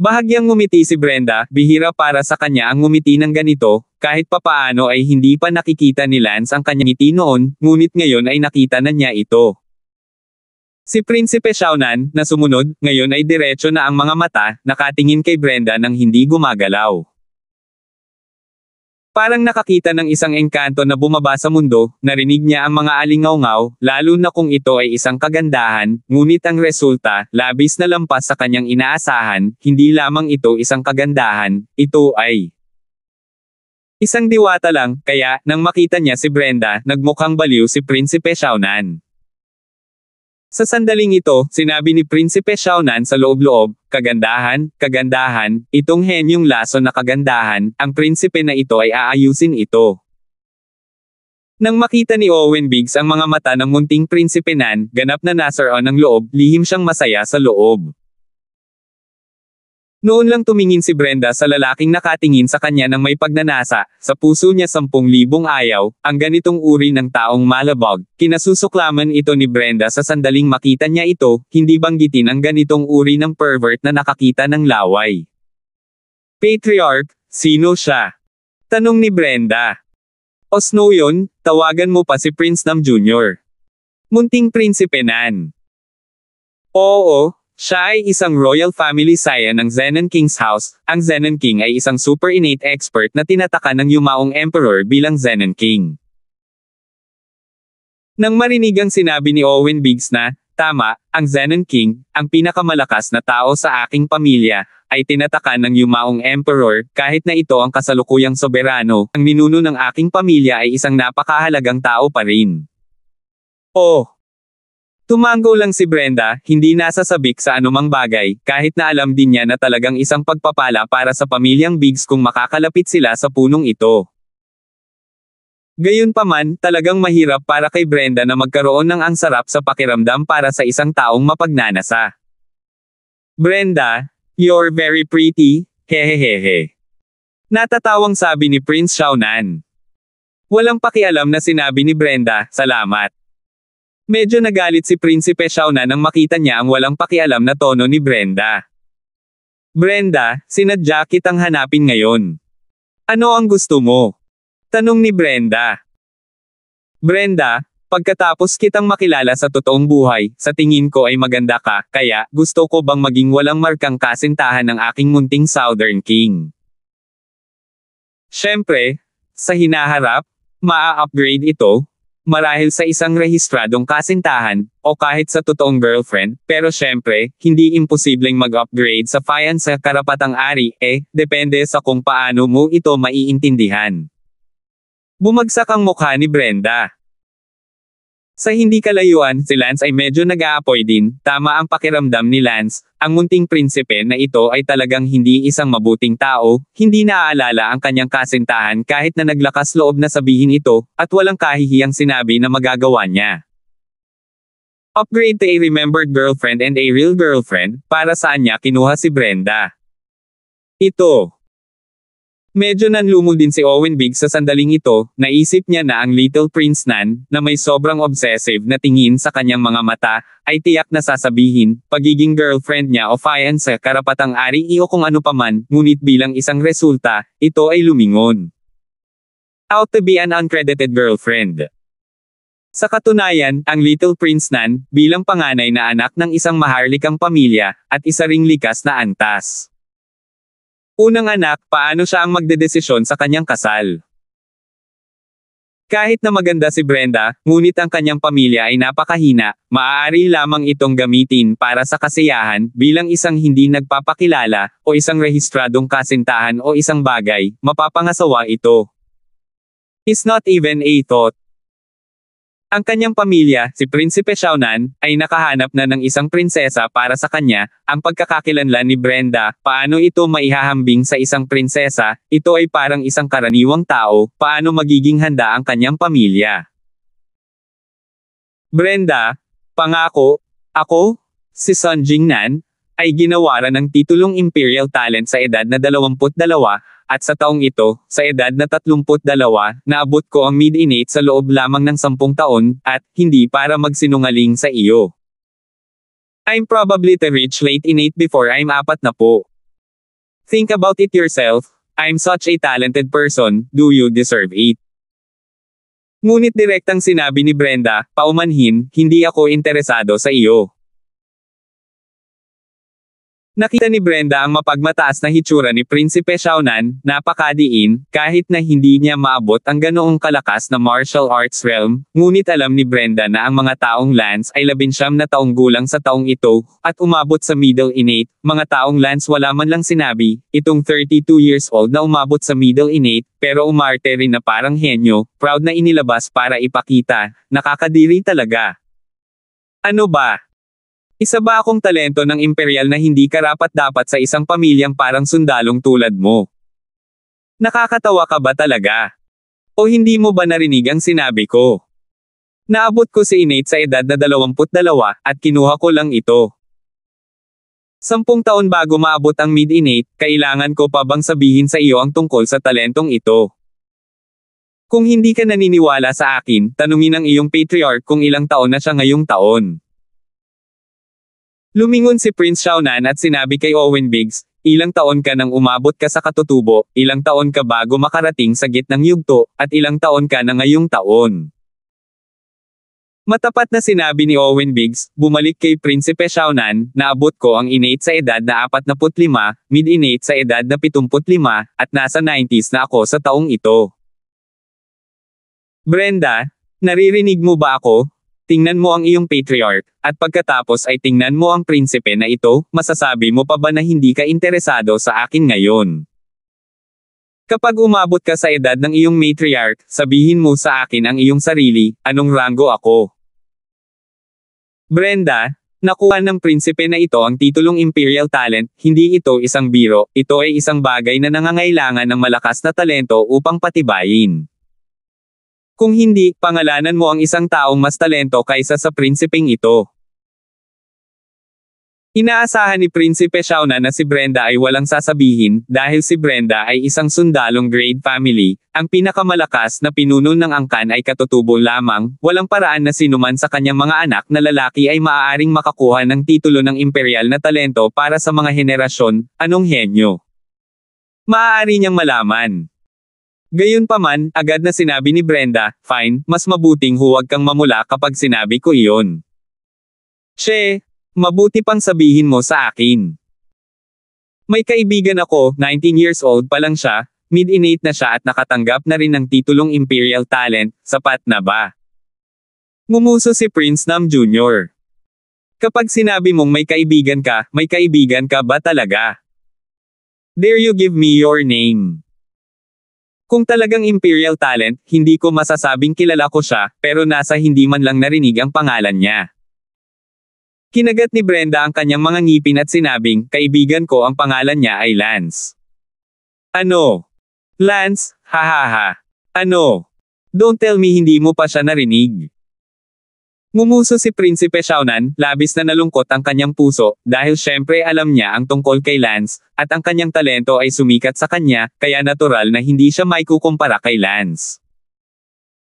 Bahagyang ngumiti si Brenda, bihira para sa kanya ang ngumiti ng ganito, kahit papaano ay hindi pa nakikita ni Lance ang kanyang ngiti noon, ngunit ngayon ay nakita na niya ito. Si Prinsipe Xiaonan, na sumunod, ngayon ay diretso na ang mga mata, nakatingin kay Brenda nang hindi gumagalaw. Parang nakakita ng isang engkanto na bumaba sa mundo, narinig niya ang mga alingaw-ngaw, lalo na kung ito ay isang kagandahan, ngunit ang resulta, labis na lampas sa kanyang inaasahan, hindi lamang ito isang kagandahan, ito ay isang diwata lang, kaya, nang makita niya si Brenda, nagmukhang baliw si Prinsipe Xiaonan. Sa sandaling ito, sinabi ni Prinsipe Xiaonan sa loob-loob, kagandahan, kagandahan, itong henyong laso na kagandahan, ang prinsipe na ito ay aayusin ito. Nang makita ni Owen Biggs ang mga mata ng munting Prinsipe Nan, ganap na nasaroon ng loob, lihim siyang masaya sa loob. Noon lang tumingin si Brenda sa lalaking nakatingin sa kanya ng may pagnanasa, sa puso niya 10,000 ayaw, ang ganitong uri ng taong malabog, kinasusuklaman ito ni Brenda sa sandaling makita niya ito, hindi banggitin ang ganitong uri ng pervert na nakakita ng laway. Patriarch, sino siya? Tanong ni Brenda. O Snow yun, tawagan mo pa si Prince Nam Jr. Munting Prinsipe Nan. Oo. Siya ay isang royal family scion ng Zenon King's house. Ang Zenon King ay isang super innate expert na tinataka ng yumaong emperor bilang Zenon King. Nang marinig ang sinabi ni Owen Biggs na, Tama, ang Zenon King, ang pinakamalakas na tao sa aking pamilya, ay tinatakan ng yumaong emperor, kahit na ito ang kasalukuyang soberano, ang ninuno ng aking pamilya ay isang napakahalagang tao pa rin. Oh! Tumango lang si Brenda, hindi nasasabik sa anumang bagay, kahit na alam din niya na talagang isang pagpapala para sa pamilyang Biggs kung makakalapit sila sa punong ito. Gayunpaman, talagang mahirap para kay Brenda na magkaroon ng ang sarap sa pakiramdam para sa isang taong mapagnanasa. Brenda, you're very pretty, hehehehe. Natatawang sabi ni Prince Xiaonan. Walang pakialam na sinabi ni Brenda, salamat. Medyo nagalit si Prinsipe Xiaonan nang makita niya ang walang pakialam na tono ni Brenda. Brenda, sinadya kitang hanapin ngayon. Ano ang gusto mo? Tanong ni Brenda. Brenda, pagkatapos kitang makilala sa totoong buhay, sa tingin ko ay maganda ka, kaya gusto ko bang maging walang markang kasintahan ng aking munting Southern King? Siyempre, sa hinaharap, maa-upgrade ito, marahil sa isang rehistradong kasintahan, o kahit sa totoong girlfriend, pero siyempre, hindi imposibleng mag-upgrade sa fiancé karapatang ari, depende sa kung paano mo ito maiintindihan. Bumagsak ang mukha ni Brenda. Sa hindi kalayuan, si Lance ay medyo nag-aapoy din, tama ang pakiramdam ni Lance, ang munting prinsipe na ito ay talagang hindi isang mabuting tao, hindi naaalala ang kanyang kasintahan kahit na naglakas loob na sabihin ito, at walang kahihiyang sinabi na magagawa niya. Upgrade to a remembered girlfriend and a real girlfriend, para saan niya kinuha si Brenda? Ito. Medyo nanlumo din si Owen Biggs sa sandaling ito, naisip niya na ang Little Prince Nan, na may sobrang obsessive na tingin sa kanyang mga mata, ay tiyak na sasabihin, pagiging girlfriend niya o fiancé karapatang ari o kung ano paman, ngunit bilang isang resulta, ito ay lumingon. Out to be an uncredited girlfriend. Sa katunayan, ang Little Prince Nan, bilang panganay na anak ng isang maharlikang pamilya, at isa ring likas na antas. Unang anak, paano siya ang magdedesisyon sa kanyang kasal? Kahit na maganda si Brenda, ngunit ang kanyang pamilya ay napakahina, maaari lamang itong gamitin para sa kasiyahan, bilang isang hindi nagpapakilala, o isang rehistradong kasintahan o isang bagay, mapapangasawa ito. Is not even a thought. Ang kanyang pamilya, si Prinsipe Xiaonan, ay nakahanap na ng isang prinsesa para sa kanya, ang pagkakakilanlan ni Brenda, paano ito maihahambing sa isang prinsesa, ito ay parang isang karaniwang tao, paano magiging handa ang kanyang pamilya. Brenda, pangako, ako, si Sun Jingnan, ay ginawaran ng titulong Imperial Talent sa edad na 22, at sa taong ito, sa edad na 32, naabot ko ang mid-innate sa loob lamang ng 10 taon, at hindi para magsinungaling sa iyo. I'm probably to reach late innate before I'm 40. Think about it yourself, I'm such a talented person, do you deserve it? Ngunit direktang sinabi ni Brenda, paumanhin, hindi ako interesado sa iyo. Nakita ni Brenda ang mapagmataas na hitsura ni Prinsipe Xiaonan, napakadiin, kahit na hindi niya maabot ang ganoong kalakas na martial arts realm, ngunit alam ni Brenda na ang mga taong Lance ay 19 na taong gulang sa taong ito, at umabot sa middle innate, mga taong Lance wala man lang sinabi, itong 32 years old na umabot sa middle innate, pero umarte rin na parang henyo, proud na inilabas para ipakita, nakakadiri talaga. Ano ba? Isa ba akong talento ng imperial na hindi karapat-dapat sa isang pamilyang parang sundalong tulad mo? Nakakatawa ka ba talaga? O hindi mo ba narinig ang sinabi ko? Naabot ko si innate sa edad na 22, at kinuha ko lang ito. 10 taon bago maabot ang mid-innate, kailangan ko pa bang sabihin sa iyo ang tungkol sa talentong ito? Kung hindi ka naniniwala sa akin, tanungin ang iyong patriarch kung ilang taon na siya ngayong taon. Lumingon si Prince Xiaonan at sinabi kay Owen Biggs, ilang taon ka nang umabot ka sa katutubo, ilang taon ka bago makarating sa gitnang yugto, at ilang taon ka na ngayong taon. Matapat na sinabi ni Owen Biggs, bumalik kay Prinsipe Xiaonan, naabot ko ang innate sa edad na 45, mid-innate sa edad na 75, at nasa 90s na ako sa taong ito. Brenda, naririnig mo ba ako? tingnan mo ang iyong patriarch, at pagkatapos ay tingnan mo ang prinsipe na ito, masasabi mo pa ba na hindi ka interesado sa akin ngayon? Kapag umabot ka sa edad ng iyong matriarch, sabihin mo sa akin ang iyong sarili, anong ranggo ako? Brenda, nakuha ng prinsipe na ito ang titulong Imperial Talent, hindi ito isang biro, ito ay isang bagay na nangangailangan ng malakas na talento upang patibayin. Kung hindi, pangalanan mo ang isang taong mas talento kaysa sa prinsipeng ito. Inaasahan ni Prinsipe Shauna na si Brenda ay walang sasabihin, dahil si Brenda ay isang sundalong grade family, ang pinakamalakas na pinuno ng angkan ay katutubo lamang, walang paraan na sinuman sa kanyang mga anak na lalaki ay maaaring makakuha ng titulo ng imperial na talento para sa mga henerasyon, anong henyo? Maaari niyang malaman. Gayunpaman, agad na sinabi ni Brenda, fine, mas mabuting huwag kang mamula kapag sinabi ko iyon. She, mabuti pang sabihin mo sa akin. May kaibigan ako, 19 years old pa lang siya, mid-innate na siya at nakatanggap na rin ng titulong Imperial Talent, sapat na ba? Ngumuso si Prince Nam Jr. Kapag sinabi mong may kaibigan ka ba talaga? Dare you give me your name? Kung talagang Imperial Talent, hindi ko masasabing kilala ko siya, pero nasa hindi man lang narinig ang pangalan niya. Kinagat ni Brenda ang kanyang mga ngipin at sinabing, kaibigan ko ang pangalan niya ay Lance. Ano? Lance, hahaha. Ano? Don't tell me hindi mo pa siya narinig. Ngumuso si Prinsipe Xiaonan, labis na nalungkot ang kanyang puso, dahil syempre alam niya ang tungkol kay Lance, at ang kanyang talento ay sumikat sa kanya, kaya natural na hindi siya maikukumpara kay Lance.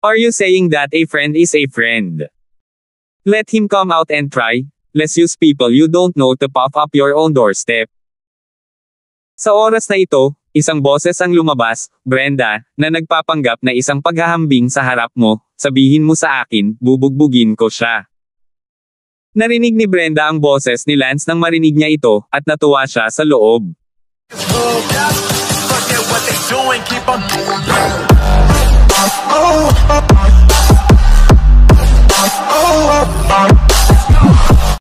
Are you saying that a friend is a friend? Let him come out and try, let's use people you don't know to puff up your own doorstep. Sa oras na ito, isang boses ang lumabas, Brenda, na nagpapanggap na isang paghahambing sa harap mo, sabihin mo sa akin, bubugbugin ko siya. Narinig ni Brenda ang boses ni Lance nang marinig niya ito, at natuwa siya sa loob.